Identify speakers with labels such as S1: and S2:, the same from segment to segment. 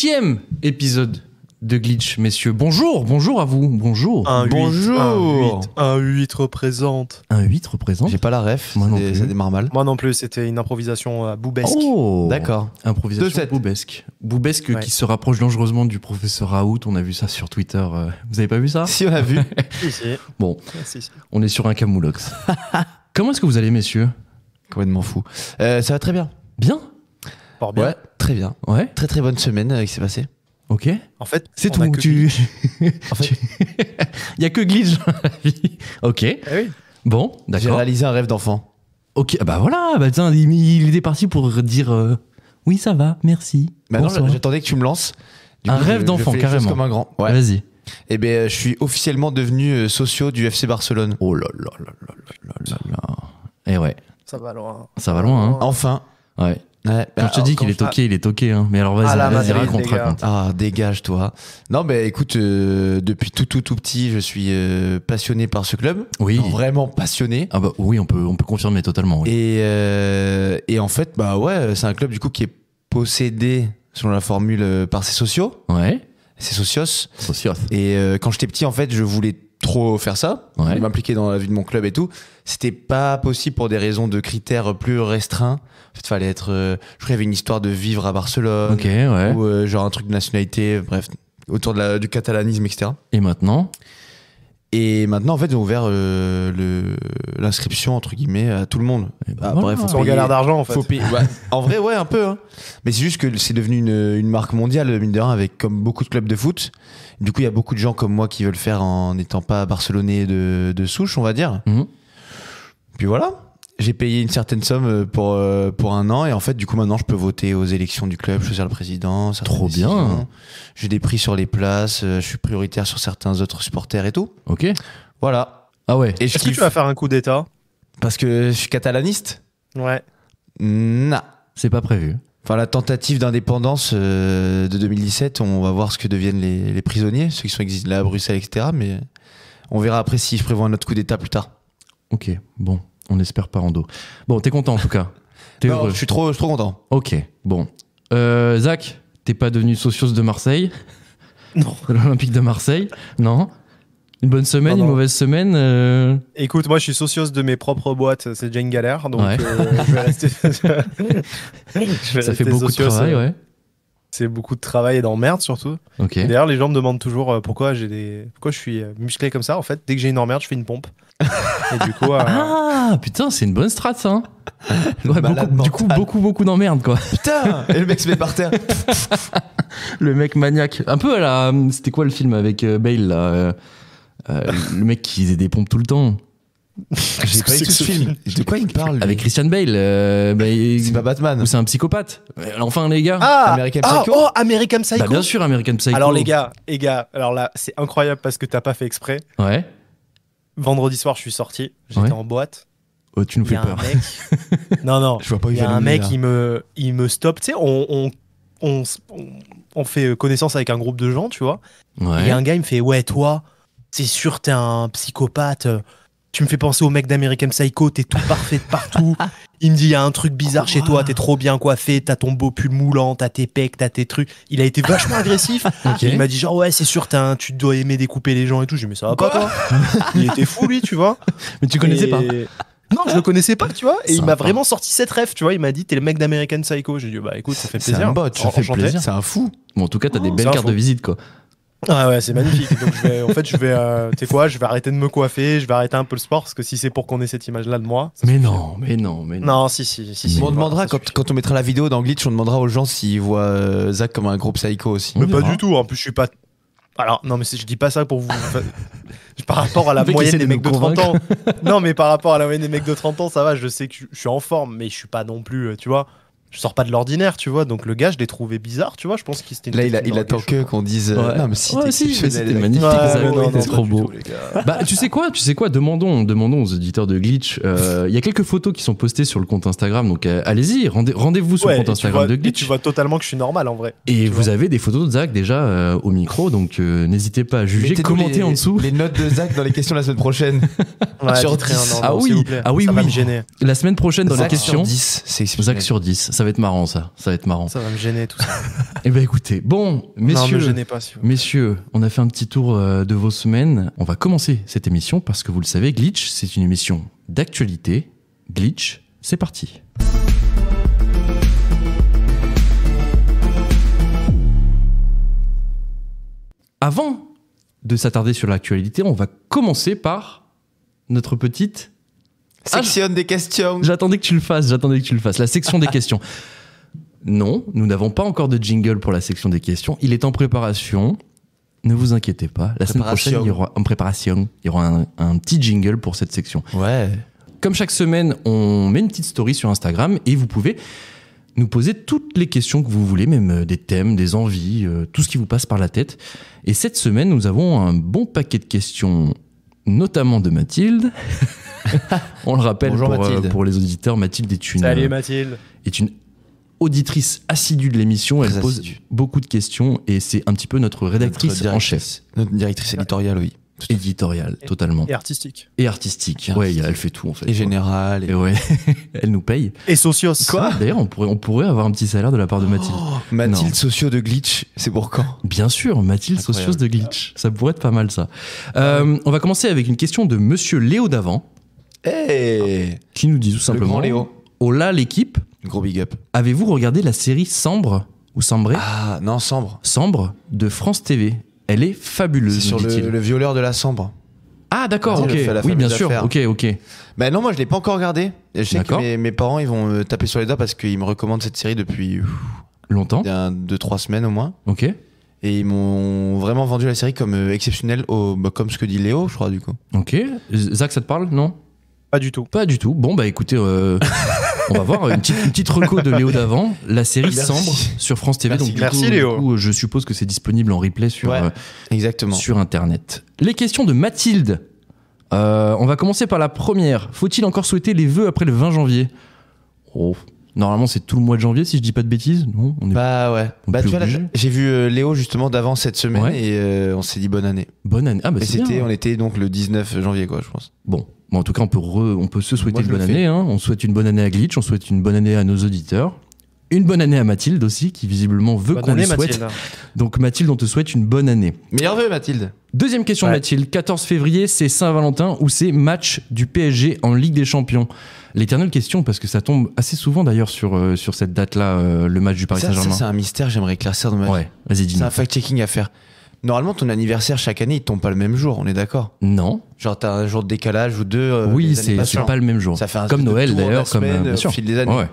S1: 8e épisode de Glitch, messieurs. Bonjour à vous. Bonjour.
S2: Un 8 représente.
S1: Un 8 représente.
S3: J'ai pas la ref,
S1: Moi non plus.
S3: ça démarre mal.
S2: Moi non plus, c'était une improvisation boubesque.
S1: Oh,
S3: D'accord.
S1: Improvisation boubesque. Boubesque
S2: Ouais.
S1: qui se rapproche dangereusement du professeur Raoult. On a vu ça sur Twitter. Vous avez pas vu ça?
S3: Si, on a vu.
S2: Si.
S1: Bon,
S2: Si.
S1: on est sur un camoulox. Comment est-ce que vous allez, messieurs?
S3: Complètement fou. Ça va très bien.
S1: Bien?
S2: Fort bien.
S3: Ouais, très bien.
S1: Ouais.
S3: Très très bonne semaine qui s'est passée.
S1: Ok.
S2: En fait,
S1: C'est
S2: on a
S1: tout.
S2: que
S3: En fait,
S1: Il y a que Glitch dans la vie. Ok.
S2: Eh oui.
S1: Bon,
S3: j'ai
S1: d'accord.
S3: réalisé un rêve d'enfant.
S1: Ok. Bah voilà. Bah tiens, il était parti pour dire oui, ça va, merci.
S3: Maintenant,
S1: Bonsoir.
S3: j'attendais que tu me lances. Du
S1: Un
S3: coup,
S1: rêve
S3: je
S1: d'enfant,
S3: fais les choses
S1: carrément.
S3: Comme un grand. Ouais.
S1: Vas-y.
S3: Et ben, je suis officiellement devenu socio du FC Barcelone.
S1: Oh là là là là là là là. Eh ouais,
S2: Ça va loin.
S1: ça va loin, hein.
S3: Enfin.
S1: Ouais.
S3: Ouais.
S1: Quand je te dis qu'il est toqué, il est toqué, hein. Mais alors vas-y,
S2: Ah, la
S1: vas-y,
S2: Madrid,
S1: raconte,
S2: les gars.
S1: raconte.
S3: Ah, dégage toi. Non, mais écoute, depuis tout petit, je suis passionné par ce club.
S1: Oui.
S3: Vraiment passionné.
S1: Ah bah oui, on peut confirmer totalement. Oui.
S3: Et en fait, bah ouais, c'est un club du coup qui est possédé, selon la formule, par ses sociaux,
S1: Ouais.
S3: ses socios.
S1: Socios.
S3: Et quand j'étais petit, en fait, je voulais trop faire ça,
S1: Ouais.
S3: je voulais m'impliquer dans la vie de mon club et tout. C'était pas possible pour des raisons de critères plus restreints. En fait, fallait être. Je crois qu'il y avait une histoire de vivre à Barcelone,
S1: Ok, ouais.
S3: ou genre un truc de nationalité, bref, autour du catalanisme, etc.
S1: Et maintenant?
S3: Et maintenant, en fait, ils ont ouvert l'inscription, entre guillemets, à tout le monde.
S1: Eh ben
S3: Ah,
S1: voilà.
S3: bref,
S2: Ils sont en galère d'argent en fait.
S3: faut payer. Ouais, en vrai, ouais, un peu. Hein. Mais c'est juste que c'est devenu une marque mondiale, mine de rien, avec comme beaucoup de clubs de foot. Du coup, il y a beaucoup de gens comme moi qui veulent faire en n'étant pas barcelonais de souche, on va dire.
S1: Mhm.
S3: Puis voilà. J'ai payé une certaine somme pour un an. Et en fait, du coup, maintenant, je peux voter aux élections du club, choisir le président. certaines
S1: Trop bien.
S3: décisions. J'ai des prix sur les places. Je suis prioritaire sur certains autres supporters et tout.
S1: Ok.
S3: Voilà.
S1: Ah ouais.
S3: Et je
S2: Est-ce que
S3: kiffe.
S2: tu vas faire un coup d'état?
S3: Parce que je suis catalaniste.
S2: Ouais.
S3: Non.
S1: C'est pas prévu.
S3: Enfin, la tentative d'indépendance de 2017, on va voir ce que deviennent les prisonniers, ceux qui sont exilés à Bruxelles, etc. Mais on verra après si je prévois un autre coup d'état plus tard.
S1: Ok. Bon, on espère pas Rando. Bon, t'es content en tout cas. T'es
S3: Non,
S1: heureux.
S3: je suis trop content.
S1: Ok. Bon. Zach, t'es pas devenu socios de Marseille?
S2: Non.
S1: De l'Olympique de Marseille? Non. Une bonne semaine,
S2: Non,
S1: une
S2: non.
S1: mauvaise semaine
S2: Écoute, moi je suis socios de mes propres boîtes, c'est déjà une galère, donc
S1: Ouais.
S2: je vais rester. Je vais
S1: Ça fait
S2: rester
S1: beaucoup de
S2: socios,
S1: travail, ouais.
S2: C'est beaucoup de travail et d'emmerde surtout.
S1: Ok.
S2: Et d'ailleurs, les gens me demandent toujours pourquoi je suis musclé comme ça. En fait, dès que j'ai une emmerde, je fais une pompe. Et du coup,
S1: Ah putain, c'est une bonne strat ça. Hein. Ouais,
S3: malade
S1: du coup,
S3: mental.
S1: beaucoup d'emmerde quoi.
S3: Putain. Et le mec se met par terre.
S1: Le mec maniaque. Un peu à la. C'était quoi le film avec Bale là le mec qui faisait des pompes tout le temps.
S3: J'ai pas eu tout ce film. De quoi il me parle lui
S1: Avec Christian Bale.
S3: C'est pas Batman.
S1: Ou c'est un psychopathe. Enfin les gars.
S3: American Psycho.
S2: Oh, American Psycho.
S1: Bah bien sûr, American Psycho.
S2: Alors les gars, alors là, c'est incroyable parce que t'as pas fait exprès.
S1: Ouais.
S2: Vendredi soir, je suis sorti, j'étais
S1: Ouais.
S2: en boîte.
S1: Oh, tu nous
S2: Il y
S1: fais
S2: a
S1: peur.
S2: un mec. Non.
S3: Je vois pas où
S2: Il y a
S3: va
S2: un
S3: nous
S2: mec,
S3: mener, là.
S2: il me stoppe. Tu sais, on fait connaissance avec un groupe de gens, tu vois. Et il
S1: Ouais.
S2: y a un gars, il me fait ouais, toi, c'est sûr, t'es un psychopathe. Tu me fais penser au mec d'American Psycho, t'es tout parfait de partout. Il me dit, il y a un truc bizarre chez toi, t'es trop bien coiffé, t'as ton beau pull moulant, t'as tes pecs, t'as tes trucs. Il a été vachement agressif.
S1: Ok.
S2: Il m'a dit, genre, ouais, c'est sûr, tu dois aimer découper les gens et tout. J'ai dit, mais ça va pas, toi. Il était fou, lui, tu vois.
S1: Mais tu connaissais
S2: Et-
S1: pas.
S2: Non, je le connaissais pas, tu vois. Et il m'a
S1: Sympa.
S2: vraiment sorti cette ref, tu vois. Il m'a dit, t'es le mec d'American Psycho. J'ai dit, bah écoute, ça fait
S3: C'est
S2: plaisir.
S3: un bot, ça fait
S2: Enchanté.
S3: plaisir. C'est un fou.
S1: Bon, en tout cas, t'as des
S2: Oh,
S1: belles
S2: c'est un
S1: cartes
S2: fou.
S1: de visite quoi.
S2: Ah ouais, c'est magnifique. Donc tu sais quoi, je vais arrêter de me coiffer, je vais arrêter un peu le sport parce que si c'est pour qu'on ait cette image-là de moi. ça
S1: Mais
S2: suffit.
S1: non.
S2: Non, si.
S3: On
S2: voilà,
S3: demandera,
S2: ça
S3: quand,
S2: suffit.
S3: quand on mettra la vidéo dans Glitch, on demandera aux gens s'ils voient Zach comme un gros psycho aussi.
S1: On
S2: Mais pas
S1: verra.
S2: du tout. En plus, je suis pas. Alors, non, mais je dis pas ça pour vous. Par rapport à la
S1: Le mec
S2: moyenne
S1: essaie
S2: des
S1: de
S2: mecs de
S1: nous
S2: 30 ans. Non, mais par rapport à la moyenne des mecs de 30 ans, ça va. Je sais que je suis en forme, mais je suis pas non plus, tu vois. Je sors pas de l'ordinaire, tu vois. Donc le gars, je l'ai trouvé bizarre, tu vois. Je pense qu'il c'était une
S3: Là,
S2: technique
S3: il
S2: dans
S3: attend
S2: quelque
S3: que
S2: chose.
S3: qu'on dise
S1: Ouais.
S3: non, mais si,
S1: Ouais,
S3: t'es
S1: si, mais
S3: exceptionnel.
S1: c'était magnifique.
S2: Ouais,
S1: Zach,
S2: mais non,
S1: t'es
S2: non,
S1: trop
S2: pas du
S1: beau.
S2: tout, les gars.
S1: Bah, tu sais quoi, demandons aux auditeurs de Glitch. Il y a quelques photos qui sont postées sur le compte Instagram, donc allez-y, rendez-vous sur
S2: Ouais,
S1: le compte
S2: et
S1: Instagram de
S2: et
S1: Glitch.
S2: tu vois totalement que je suis normal en vrai.
S1: Et
S2: tu
S1: vous
S2: vois.
S1: avez des photos de Zach déjà au micro, donc n'hésitez pas à juger,
S3: Mettez-nous
S1: commentez en dessous.
S3: les notes de Zach dans les questions la semaine prochaine.
S2: Ouais,
S3: sur
S2: dites rien,
S3: 10.
S2: non,
S1: Ah
S2: non,
S1: oui,
S2: s'il vous plaît.
S1: ah oui,
S2: ça va
S1: oui.
S2: me gêner.
S1: La semaine prochaine dans la
S3: Zach
S1: question,
S3: sur 10, c'est
S1: Zach
S3: exceptionnel.
S1: sur 10, Ça va être marrant, ça. Ça va être marrant.
S2: Ça va me gêner tout ça.
S1: Eh ben écoutez, bon, messieurs,
S2: Non, me gênez pas. Si vous...
S1: messieurs, on a fait un petit tour de vos semaines. On va commencer cette émission parce que vous le savez, Glitch, c'est une émission d'actualité. Glitch, c'est parti. Avant de s'attarder sur l'actualité, on va commencer par notre petite...
S3: Section des questions.
S1: J'attendais que tu le fasses, la section des questions. Non, nous n'avons pas encore de jingle pour la section des questions. Il est en préparation. Ne vous inquiétez pas. La semaine prochaine, il y aura un petit jingle pour cette section.
S3: Ouais.
S1: Comme chaque semaine, on met une petite story sur Instagram et vous pouvez nous poser toutes les questions que vous voulez, même des thèmes, des envies, tout ce qui vous passe par la tête. Et cette semaine, nous avons un bon paquet de questions, notamment de Mathilde. On le rappelle pour les auditeurs, Mathilde
S2: Salut Mathilde.
S1: est une auditrice assidue de l'émission. Elle pose beaucoup de questions et c'est un petit peu notre rédactrice en chef.
S3: Notre directrice éditoriale, oui.
S1: Éditoriale, totalement.
S2: Et artistique.
S1: Et artistique. Ouais, elle fait tout en fait.
S3: Et générale.
S1: Et ouais, elle nous paye.
S2: Et socios.
S3: Quoi ?
S1: D'ailleurs, on pourrait avoir un petit salaire de la part de Mathilde.
S3: Mathilde
S1: Non.
S3: Socio de Glitch, c'est pour quand ?
S1: Bien sûr, Mathilde
S3: Incroyable.
S1: Socios de Glitch. Ça pourrait être pas mal ça. On va commencer avec une question de Monsieur Léo Davant
S3: Hey,
S1: qui nous dit tout simplement
S3: grand Léo.
S1: Hola l'équipe,
S3: gros big up.
S1: avez-vous regardé la série Sambre ou Sambré
S3: Ah, non, Sambre.
S1: Sambre de France TV. Elle est fabuleuse,
S3: C'est sur
S1: dit-il.
S3: le violeur de la Sambre.
S1: Ah d'accord,
S3: Ah,
S1: ok.
S3: il a fait la
S1: Oui, bien
S3: fameuse
S1: sûr.
S3: affaire.
S1: Ok.
S3: Bah non, moi je l'ai pas encore regardé. Et je sais que
S1: D'accord.
S3: mes parents ils vont me taper sur les doigts parce qu'ils me recommandent cette série depuis
S1: Longtemps.
S3: 2-3 semaines au moins.
S1: Ok.
S3: Et ils m'ont vraiment vendu la série comme exceptionnelle, comme ce que dit Léo, je crois, du coup.
S1: Ok. Zach, ça te parle? Non?
S2: Pas du tout.
S1: Pas du tout. Bon, bah écoutez, on va voir une petite reco de Léo Davant. La série
S3: Merci.
S1: Sambre sur France TV.
S3: Merci.
S1: Donc,
S2: Merci, Léo.
S1: du coup, je suppose que c'est disponible en replay sur,
S3: Ouais, exactement.
S1: sur Internet. Les questions de Mathilde. On va commencer par la première. Faut-il encore souhaiter les vœux après le 20 janvier? Oh, normalement, c'est tout le mois de janvier, si je dis pas de bêtises. Non, on est
S3: Bah ouais.
S1: On
S3: Bah
S1: peut
S3: tu vois, là,
S1: obliger.
S3: j'ai vu Léo justement d'avant cette semaine
S1: Ouais.
S3: et on s'est dit bonne année.
S1: bonne année. Ah, bah
S3: Et
S1: c'est bien.
S3: on était donc le 19 janvier, quoi, je pense.
S1: Bon, en tout cas, on peut se souhaiter
S3: Moi,
S1: une
S3: je le
S1: bonne
S3: fais.
S1: année. Hein. On souhaite une bonne année à Glitch, on souhaite une bonne année à nos auditeurs. Une bonne année à Mathilde aussi, qui visiblement veut
S2: Bonne
S1: qu'on
S2: année,
S1: lui souhaite.
S2: Mathilde.
S1: Donc Mathilde, on te souhaite une bonne année.
S3: Meilleur vœu, Mathilde.
S1: Deuxième question de
S2: Ouais.
S1: Mathilde. 14 février, c'est Saint-Valentin ou c'est match du PSG en Ligue des Champions? L'éternelle question, parce que ça tombe assez souvent d'ailleurs sur cette date-là, le match du Paris
S3: Ça,
S1: Saint-Germain.
S3: c'est un mystère, j'aimerais éclaircir dans ma vie.
S1: Ouais, vas-y,
S3: C'est
S1: dis-nous.
S3: un fact-checking à faire. Normalement, ton anniversaire chaque année, il tombe pas le même jour, on est d'accord?
S1: Non,
S3: Genre, t'as un jour de décalage ou deux.
S1: oui,
S3: les années
S1: c'est
S3: passant.
S1: pas le même jour.
S3: Ça fait un
S1: Comme
S3: espèce de
S1: Noël
S3: tour de la
S1: d'ailleurs, comme
S3: semaine,
S1: bien sûr.
S3: au fil des années.
S1: Ouais.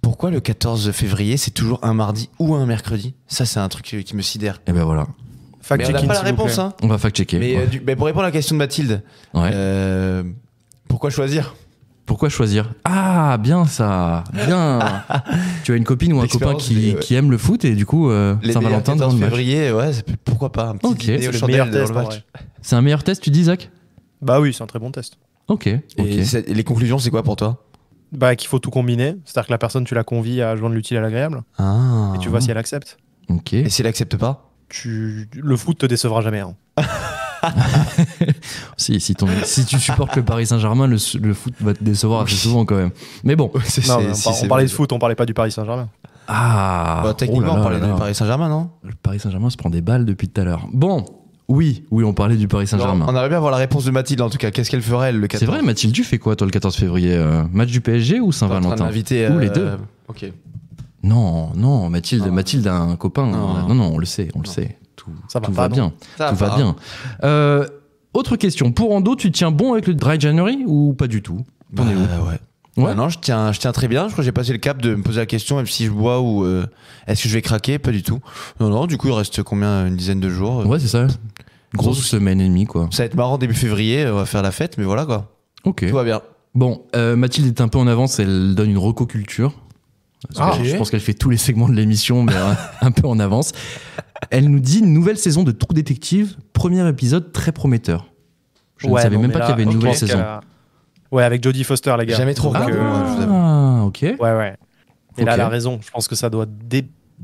S3: Pourquoi le 14 février, c'est toujours un mardi ou un mercredi? Ça, c'est un truc qui me sidère.
S1: Et ben voilà,
S2: Fact
S3: Mais on n'a
S2: checking,
S3: pas la
S2: s'il vous
S3: réponse,
S2: plaît.
S3: hein.
S1: on va fact-checker.
S3: Mais,
S1: Ouais.
S3: mais pour répondre à la question de Mathilde,
S1: Ouais.
S3: pourquoi choisir?
S1: Pourquoi choisir? Ah, bien ça, bien. Tu as une copine ou un copain
S3: L'expérience, mais, ouais.
S1: qui aime le foot et du coup,
S3: Les
S1: Saint-Valentin
S3: meilleurs
S1: devant
S3: 14
S1: le match.
S3: février, ouais, pourquoi pas un petit
S1: Ok.
S3: dîner
S1: C'est
S3: aux
S2: le
S3: chandelles
S2: meilleur
S3: dans
S2: test,
S3: le
S2: en
S3: match.
S2: vrai.
S1: C'est un meilleur test, tu dis, Zach?
S2: Bah oui, c'est un très bon test.
S1: Ok.
S3: Et les conclusions, c'est quoi pour toi?
S2: Bah qu'il faut tout combiner. C'est-à-dire que la personne, tu la convies à joindre l'utile à l'agréable.
S3: Ah.
S2: Et tu vois si elle accepte.
S1: Ok.
S3: Et si elle accepte pas?
S2: Le foot te décevra jamais. Hein.
S1: Si tu supportes le Paris Saint-Germain, le foot va te décevoir assez souvent quand même. Mais bon.
S2: Non, mais on parlait de foot, on parlait pas du Paris Saint-Germain.
S1: Ah.
S3: Bah, techniquement,
S1: oh là
S3: on parlait
S1: là là.
S3: du Paris Saint-Germain, non?
S1: Le Paris Saint-Germain se prend des balles depuis tout à l'heure. Bon. Oui, on parlait du Paris Saint-Germain.
S3: On arrive bien à avoir la réponse de Mathilde en tout cas. Qu'est-ce qu'elle ferait elle, le 14?
S1: C'est vrai, Mathilde, tu fais quoi toi le 14 février? Match du PSG ou
S3: T'es en train de
S1: Saint-Valentin?
S3: m'inviter,
S1: Ou les deux.
S3: Ok.
S1: Non, Mathilde,
S3: Non.
S1: Mathilde a un copain. Non, on le sait. Tout
S2: Ça va
S1: tout
S2: pas,
S1: va
S2: non.
S1: bien.
S3: Ça
S1: Tout va bien. Autre question. Pour Ando, tu tiens bon avec le Dry January ou pas du tout? T'en es où?
S3: Ouais.
S1: Ouais.
S3: Bah non, je tiens très bien. Je crois que j'ai passé le cap de me poser la question, même si je bois ou est-ce que je vais craquer? Pas du tout. Non, du coup, il reste combien? Une dizaine de jours.
S1: Ouais, c'est ça. Grosse semaine et demie, quoi.
S3: Ça va être marrant début février, on va faire la fête, mais voilà quoi.
S1: Ok.
S3: Tout va bien.
S1: Bon, Mathilde est un peu en avance, elle donne une recoculture.
S2: Ah,
S1: Je
S2: ok.
S1: pense qu'elle fait tous les segments de l'émission, mais un peu en avance. Elle nous dit nouvelle saison de True Détective, premier épisode très prometteur. Je ne savais
S2: non,
S1: même
S2: mais
S1: pas
S2: là,
S1: qu'il y avait une
S2: je
S1: nouvelle
S2: pense
S1: saison.
S2: qu'elle a- Ouais, avec Jodie Foster, les gars.
S3: Jamais trop
S2: Donc,
S3: regardé, moi, je vous avoue.
S1: Ah, ok.
S2: Ouais. Et là,
S1: Ok.
S2: elle a raison. Je pense que ça doit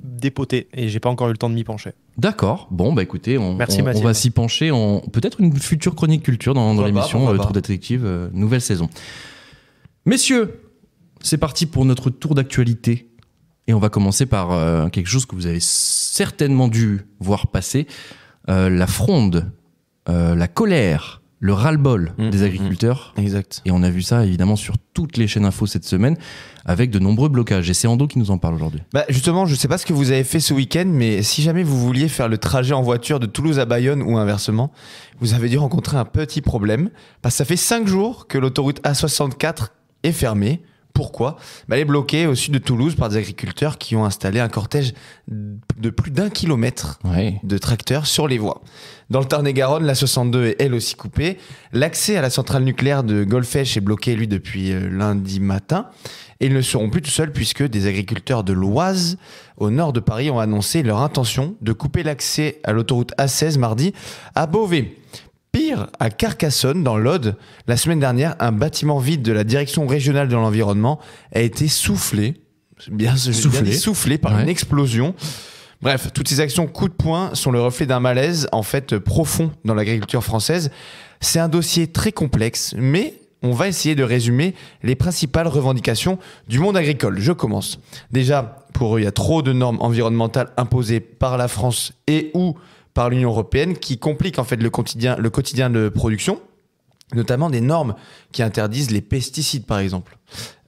S2: dépoter. Et j'ai pas encore eu le temps de m'y pencher.
S1: D'accord. Bon, bah écoutez,
S2: Merci,
S1: on
S2: Mathilde.
S1: va s'y pencher en peut-être une future chronique culture dans
S3: Pourquoi pas,
S1: l'émission
S3: pourquoi pas.
S1: True Détective, nouvelle saison. Messieurs, c'est parti pour notre tour d'actualité. Et on va commencer par quelque chose que vous avez certainement dû voir passer, la fronde, la colère, le ras-le-bol des agriculteurs.
S3: Exact.
S1: Et on a vu ça évidemment sur toutes les chaînes info cette semaine avec de nombreux blocages. Et c'est Ando qui nous en parle aujourd'hui.
S3: Bah justement, je sais pas ce que vous avez fait ce week-end, mais si jamais vous vouliez faire le trajet en voiture de Toulouse à Bayonne ou inversement, vous avez dû rencontrer un petit problème. Parce que ça fait 5 jours que l'autoroute A64 est fermée. Pourquoi ? Elle est bloquée au sud de Toulouse par des agriculteurs qui ont installé un cortège de plus d'1 kilomètre de tracteurs sur les voies. Dans le Tarn-et-Garonne, la 62 est elle aussi coupée. L'accès à la centrale nucléaire de Golfech est bloqué, lui, depuis lundi matin. Et ils ne seront plus tout seuls puisque des agriculteurs de l'Oise, au nord de Paris, ont annoncé leur intention de couper l'accès à l'autoroute A16 mardi à Beauvais. Pire, à Carcassonne, dans l'Aude, la semaine dernière, un bâtiment vide de la direction régionale de l'environnement a été soufflé par une explosion. Bref, toutes ces actions coup de poing sont le reflet d'un malaise en fait profond dans l'agriculture française. C'est un dossier très complexe, mais on va essayer de résumer les principales revendications du monde agricole. Je commence. Déjà, pour eux, il y a trop de normes environnementales imposées par la France et ou par l'Union européenne qui compliquent en fait le quotidien de production, notamment des normes qui interdisent les pesticides par exemple.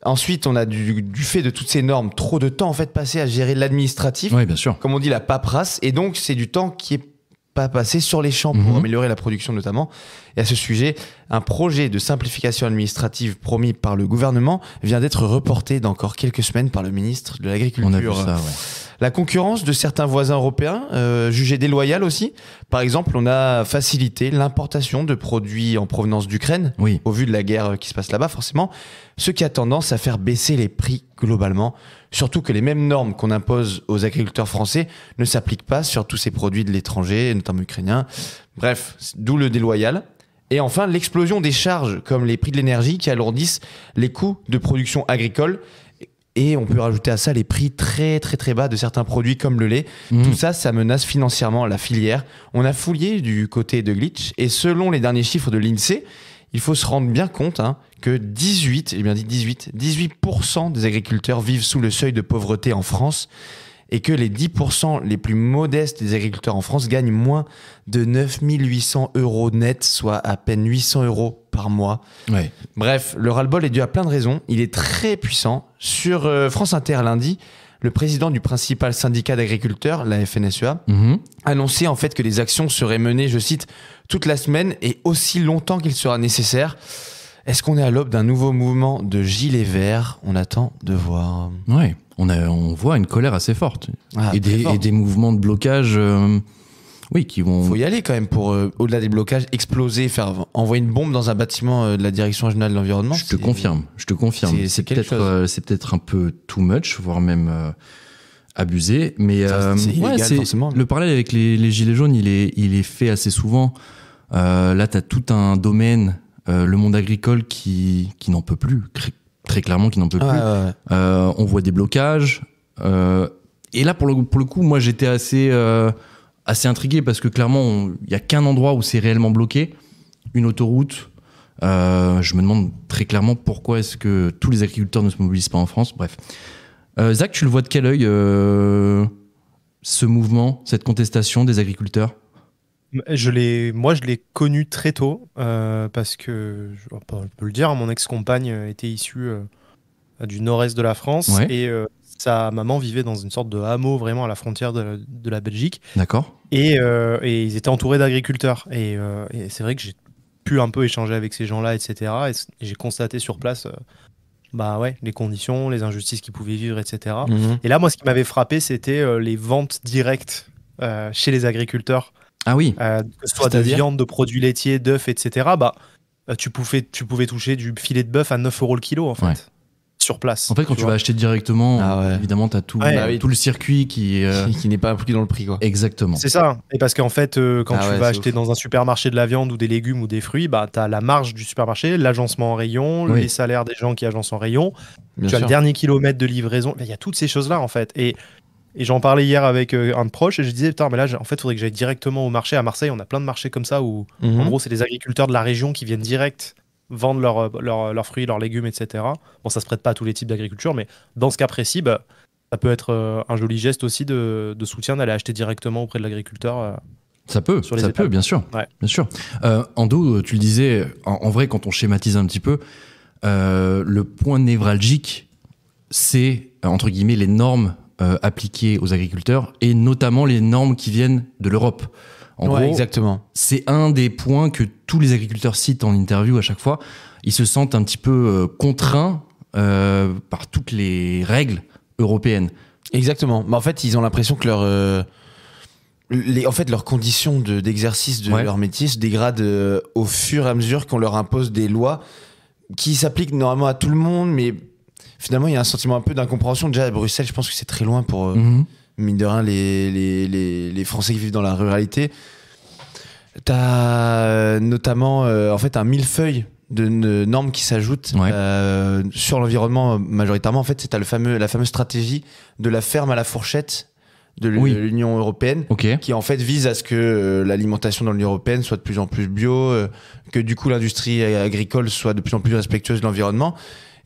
S3: Ensuite, on a du fait de toutes ces normes, trop de temps en fait passé à gérer l'administratif,
S1: Oui, bien sûr.
S3: comme on dit la paperasse, et donc c'est du temps qui est pas passé sur les champs pour améliorer la production notamment. Et à ce sujet, un projet de simplification administrative promis par le gouvernement vient d'être reporté d'encore quelques semaines par le ministre de l'Agriculture.
S1: On a vu ça, ouais.
S3: La concurrence de certains voisins européens, jugée déloyale aussi. Par exemple, on a facilité l'importation de produits en provenance d'Ukraine,
S1: Oui.
S3: au vu de la guerre qui se passe là-bas forcément, ce qui a tendance à faire baisser les prix globalement. Surtout que les mêmes normes qu'on impose aux agriculteurs français ne s'appliquent pas sur tous ces produits de l'étranger, notamment ukrainiens. Bref, d'où le déloyal. Et enfin, l'explosion des charges, comme les prix de l'énergie qui alourdissent les coûts de production agricole. Et on peut rajouter à ça les prix très très très bas de certains produits comme le lait. Tout ça, ça menace financièrement la filière. On a fouillé du côté de Glitch et selon les derniers chiffres de l'INSEE, il faut se rendre bien compte que 18% des agriculteurs vivent sous le seuil de pauvreté en France et que les 10% les plus modestes des agriculteurs en France gagnent moins de 9 800 € net, soit à peine 800 € par mois.
S1: Ouais.
S3: Bref, le ras-le-bol est dû à plein de raisons. Il est très puissant. Sur France Inter lundi, le président du principal syndicat d'agriculteurs, la FNSEA, annonçait en fait que les actions seraient menées, je cite, toute la semaine et aussi longtemps qu'il sera nécessaire. Est-ce qu'on est à l'aube d'un nouveau mouvement de gilets verts ? On attend de voir.
S1: Ouais. On voit une colère assez forte. Et des mouvements de blocage qui vont...
S3: Faut y aller quand même pour, au-delà des blocages, exploser, envoyer une bombe dans un bâtiment de la Direction Régionale de l'Environnement.
S1: Je te confirme. C'est peut-être un peu too much, voire même abusé. Mais
S3: c'est illégal, forcément.
S1: Le parallèle avec les gilets jaunes, il est fait assez souvent. Là, tu as tout un domaine, le monde agricole, qui n'en peut plus. Très clairement, qui n'en peut plus.
S3: Ouais.
S1: On voit des blocages. Et là, pour le coup, moi, j'étais assez intrigué parce que clairement, il n'y a qu'un endroit où c'est réellement bloqué, une autoroute. Je me demande très clairement pourquoi est-ce que tous les agriculteurs ne se mobilisent pas en France. Bref. Zach, tu le vois de quel œil, ce mouvement, cette contestation des agriculteurs ?
S2: Je l'ai connu très tôt parce que, on peut le dire, mon ex-compagne était issue du nord-est de la France et sa maman vivait dans une sorte de hameau vraiment à la frontière de la Belgique.
S1: D'accord.
S2: Et ils étaient entourés d'agriculteurs. Et c'est vrai que j'ai pu un peu échanger avec ces gens-là, etc. Et j'ai constaté sur place les conditions, les injustices qu'ils pouvaient vivre, etc. Et là, moi, ce qui m'avait frappé, c'était les ventes directes chez les agriculteurs.
S1: Ah oui.
S2: Que ce soit de viande, de produits laitiers, d'œufs, etc. Tu pouvais toucher du filet de bœuf à 9 € le kilo, en fait.
S1: Ouais.
S2: Sur place.
S1: En fait, quand tu vas acheter directement, évidemment, tu as tout le circuit qui
S3: n'est pas inclus dans le prix, quoi.
S1: Exactement.
S2: C'est ça. Et parce qu'en fait, quand tu vas acheter dans un supermarché de la viande ou des légumes ou des fruits, tu as la marge du supermarché, l'agencement en rayon, les salaires des gens qui agencent en rayon. Tu as le dernier kilomètre de livraison. Il y a toutes ces choses-là, en fait. Et j'en parlais hier avec un de proche et je disais, putain, mais là, en fait, il faudrait que j'aille directement au marché. À Marseille, on a plein de marchés comme ça où, en gros, c'est les agriculteurs de la région qui viennent direct vendre leurs fruits, leurs légumes, etc. Bon, ça se prête pas à tous les types d'agriculture, mais dans ce cas précis, Ça peut être un joli geste aussi de soutien d'aller acheter directement auprès de l'agriculteur.
S1: Ça peut,
S2: Sur les étapes.
S1: bien sûr.
S2: Ouais.
S1: Bien sûr. Ando, tu le disais, en vrai, quand on schématise un petit peu, le point névralgique, c'est, entre guillemets, les normes appliquées aux agriculteurs et notamment les normes qui viennent de l'Europe. En gros,
S3: exactement.
S1: c'est un des points que tous les agriculteurs citent en interview à chaque fois. Ils se sentent un petit peu contraints par toutes les règles européennes.
S3: Exactement. Mais en fait, ils ont l'impression que leurs conditions d'exercice de leur métier se dégradent au fur et à mesure qu'on leur impose des lois qui s'appliquent normalement à tout le monde, mais finalement, il y a un sentiment un peu d'incompréhension. Déjà, à Bruxelles, je pense que c'est très loin pour, mine de rien, les Français qui vivent dans la ruralité. T'as notamment, en fait, un millefeuille de normes qui s'ajoutent sur l'environnement majoritairement. En fait, c'est la fameuse stratégie de la ferme à la fourchette de l'Union européenne, qui en fait vise à ce que l'alimentation dans l'Union européenne soit de plus en plus bio, que du coup l'industrie agricole soit de plus en plus respectueuse de l'environnement.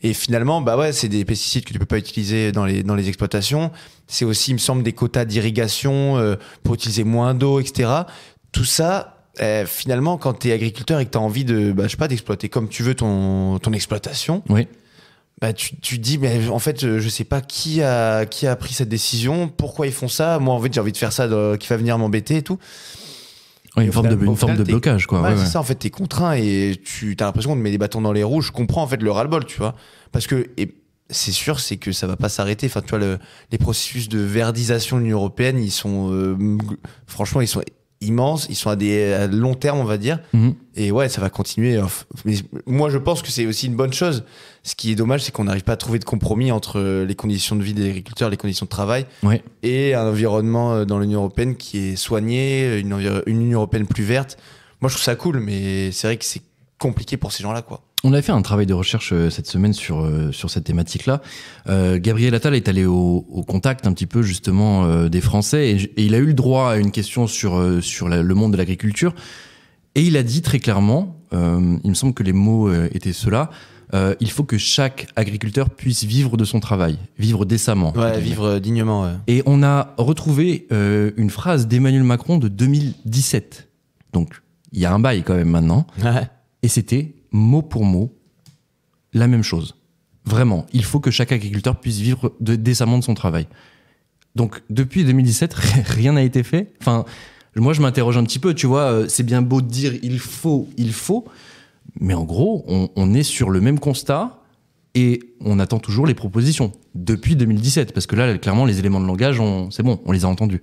S3: Et finalement, c'est des pesticides que tu peux pas utiliser dans les exploitations. C'est aussi, il me semble, des quotas d'irrigation pour utiliser moins d'eau, etc. Tout ça, finalement, quand tu es agriculteur et que tu as envie d'exploiter comme tu veux ton exploitation, tu te dis, mais en fait, je sais pas qui a pris cette décision, pourquoi ils font ça. Moi, en fait, j'ai envie de faire ça, qui va venir m'embêter et tout.
S1: Une forme de blocage, quoi.
S3: C'est ça, en fait, t'es contraint et tu as l'impression qu'on te met des bâtons dans les roues. Je comprends, en fait, le ras-le-bol, tu vois. Parce que, et c'est sûr, c'est que ça va pas s'arrêter. Enfin, tu vois, les processus de verdisation de l'Union européenne, ils sont, franchement, ils sont immenses. Ils sont à long terme, on va dire. Et ouais, ça va continuer. Mais moi, je pense que c'est aussi une bonne chose. Ce qui est dommage, c'est qu'on n'arrive pas à trouver de compromis entre les conditions de vie des agriculteurs, les conditions de travail, et un environnement dans l'Union européenne qui est soigné, une Union européenne plus verte. Moi, je trouve ça cool, mais c'est vrai que c'est compliqué pour ces gens-là, quoi.
S1: On a fait un travail de recherche cette semaine sur cette thématique-là. Gabriel Attal est allé au contact un petit peu justement des Français et il a eu le droit à une question sur le monde de l'agriculture et il a dit très clairement, il me semble que les mots étaient ceux-là, il faut que chaque agriculteur puisse vivre de son travail, vivre décemment.
S3: Vivre dignement. Ouais.
S1: Et on a retrouvé une phrase d'Emmanuel Macron de 2017. Donc il y a un bail quand même maintenant. Et c'était mot pour mot, la même chose. Vraiment, il faut que chaque agriculteur puisse vivre décemment de son travail. Donc, depuis 2017, rien n'a été fait. Enfin, moi, je m'interroge un petit peu, tu vois, c'est bien beau de dire il faut, mais en gros, on est sur le même constat et on attend toujours les propositions depuis 2017, parce que là, clairement, les éléments de langage, c'est bon, on les a entendus.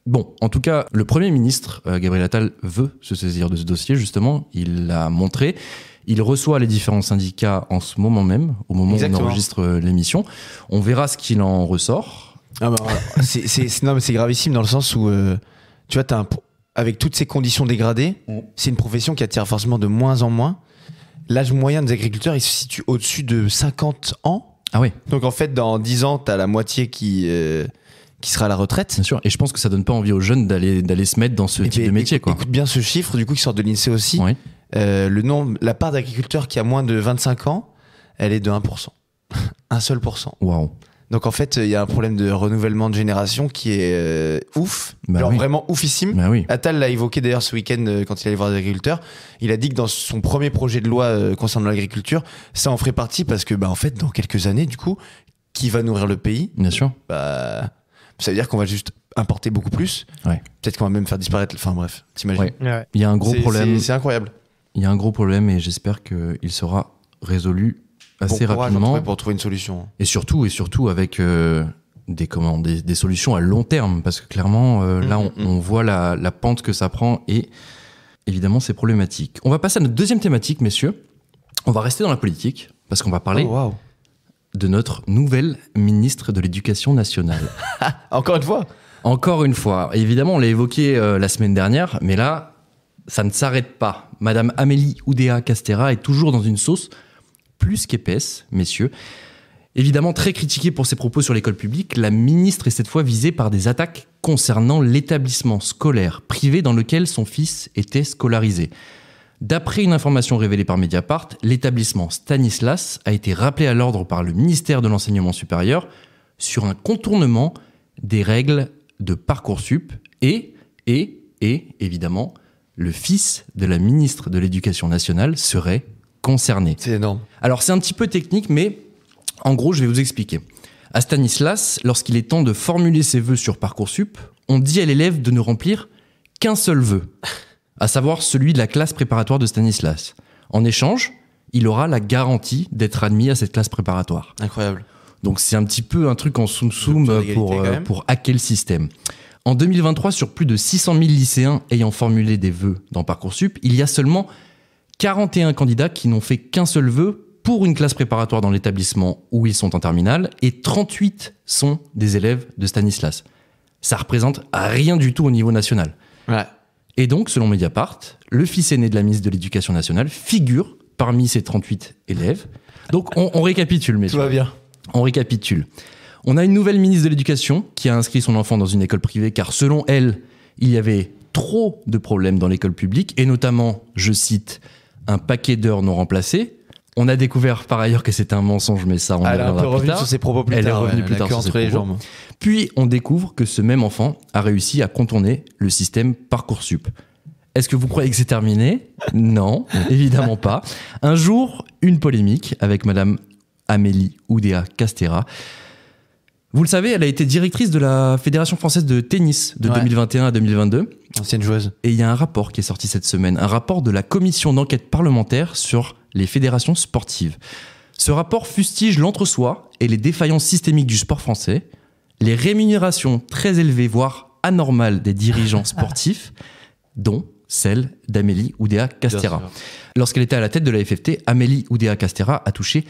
S1: Bon, en tout cas, le Premier ministre, Gabriel Attal, veut se saisir de ce dossier, justement. Il l'a montré. Il reçoit les différents syndicats en ce moment même, au moment où on enregistre l'émission. On verra ce qu'il en ressort.
S3: Non, mais c'est gravissime dans le sens où, tu vois, avec toutes ces conditions dégradées, c'est une profession qui attire forcément de moins en moins. L'âge moyen des agriculteurs, il se situe au-dessus de 50 ans.
S1: Ah oui.
S3: Donc en fait, dans 10 ans, t'as la moitié qui sera à la retraite.
S1: Bien sûr, et je pense que ça donne pas envie aux jeunes d'aller se mettre dans ce type de métier.
S3: Écoute bien ce chiffre, du coup, qui sort de l'INSEE aussi. La part d'agriculteurs qui a moins de 25 ans, elle est de 1%. Un seul %.
S1: Waouh.
S3: Donc en fait, il y a un problème de renouvellement de génération qui est ouf, vraiment oufissime. Attal l'a évoqué d'ailleurs ce week-end quand il allait voir des agriculteurs. Il a dit que dans son premier projet de loi concernant l'agriculture, ça en ferait partie parce que, en fait, dans quelques années, du coup, qui va nourrir le pays ?
S1: Bien sûr.
S3: Ça veut dire qu'on va juste importer beaucoup plus. Peut-être qu'on va même faire disparaître. Enfin bref, t'imagines.
S1: Il y a un gros problème.
S3: C'est incroyable.
S1: Il y a un gros problème et j'espère qu'il sera résolu assez rapidement.
S3: Pour trouver une solution.
S1: Et surtout avec des solutions à long terme. Parce que clairement, là, on voit la pente que ça prend et évidemment, c'est problématique. On va passer à notre deuxième thématique, messieurs. On va rester dans la politique parce qu'on va parler de notre nouvelle ministre de l'Éducation nationale. Encore une fois. Évidemment, on l'a évoqué la semaine dernière, mais là, ça ne s'arrête pas. Madame Amélie Oudéa-Castéra est toujours dans une sauce plus qu'épaisse, messieurs. Évidemment, très critiquée pour ses propos sur l'école publique, la ministre est cette fois visée par des attaques concernant l'établissement scolaire privé dans lequel son fils était scolarisé. D'après une information révélée par Mediapart, l'établissement Stanislas a été rappelé à l'ordre par le ministère de l'Enseignement supérieur sur un contournement des règles de Parcoursup et évidemment, le fils de la ministre de l'Éducation nationale serait concerné.
S3: C'est énorme.
S1: Alors c'est un petit peu technique, mais en gros, je vais vous expliquer. À Stanislas, lorsqu'il est temps de formuler ses vœux sur Parcoursup, on dit à l'élève de ne remplir qu'un seul vœu, à savoir celui de la classe préparatoire de Stanislas. En échange, il aura la garantie d'être admis à cette classe préparatoire.
S3: Incroyable.
S1: Donc c'est un petit peu un truc en soum-soum pour hacker le système. En 2023, sur plus de 600 000 lycéens ayant formulé des vœux dans Parcoursup, il y a seulement 41 candidats qui n'ont fait qu'un seul vœu pour une classe préparatoire dans l'établissement où ils sont en terminale, et 38 sont des élèves de Stanislas. Ça représente rien du tout au niveau national.
S3: Ouais.
S1: Et donc, selon Mediapart, le fils aîné de la ministre de l'Éducation nationale figure parmi ces 38 élèves. Donc, on récapitule, messieurs.
S3: Tout va bien.
S1: On récapitule. On a une nouvelle ministre de l'Éducation qui a inscrit son enfant dans une école privée car, selon elle, il y avait trop de problèmes dans l'école publique, et notamment, je cite, un paquet d'heures non remplacées. On a découvert par ailleurs que c'était un mensonge, mais ça, on
S3: Elle est un peu
S1: reviendra plus
S3: revenue
S1: tard.
S3: sur ses propos plus
S1: Elle
S3: tard.
S1: est revenue
S3: ouais,
S1: plus
S3: la
S1: tard
S3: queue
S1: sur ses
S3: entre les
S1: propos.
S3: jambes.
S1: Puis, on découvre que ce même enfant a réussi à contourner le système Parcoursup. Est-ce que vous croyez que c'est terminé ? Non, évidemment pas. Un jour, une polémique avec Madame Amélie Oudéa-Castéra. Vous le savez, elle a été directrice de la Fédération française de tennis de 2021 à 2022.
S3: Ancienne joueuse.
S1: Et il y a un rapport qui est sorti cette semaine, un rapport de la commission d'enquête parlementaire sur les fédérations sportives. Ce rapport fustige l'entre-soi et les défaillances systémiques du sport français, les rémunérations très élevées, voire anormales des dirigeants sportifs, dont celle d'Amélie Oudéa-Castéra. Lorsqu'elle était à la tête de la FFT, Amélie Oudéa-Castéra a touché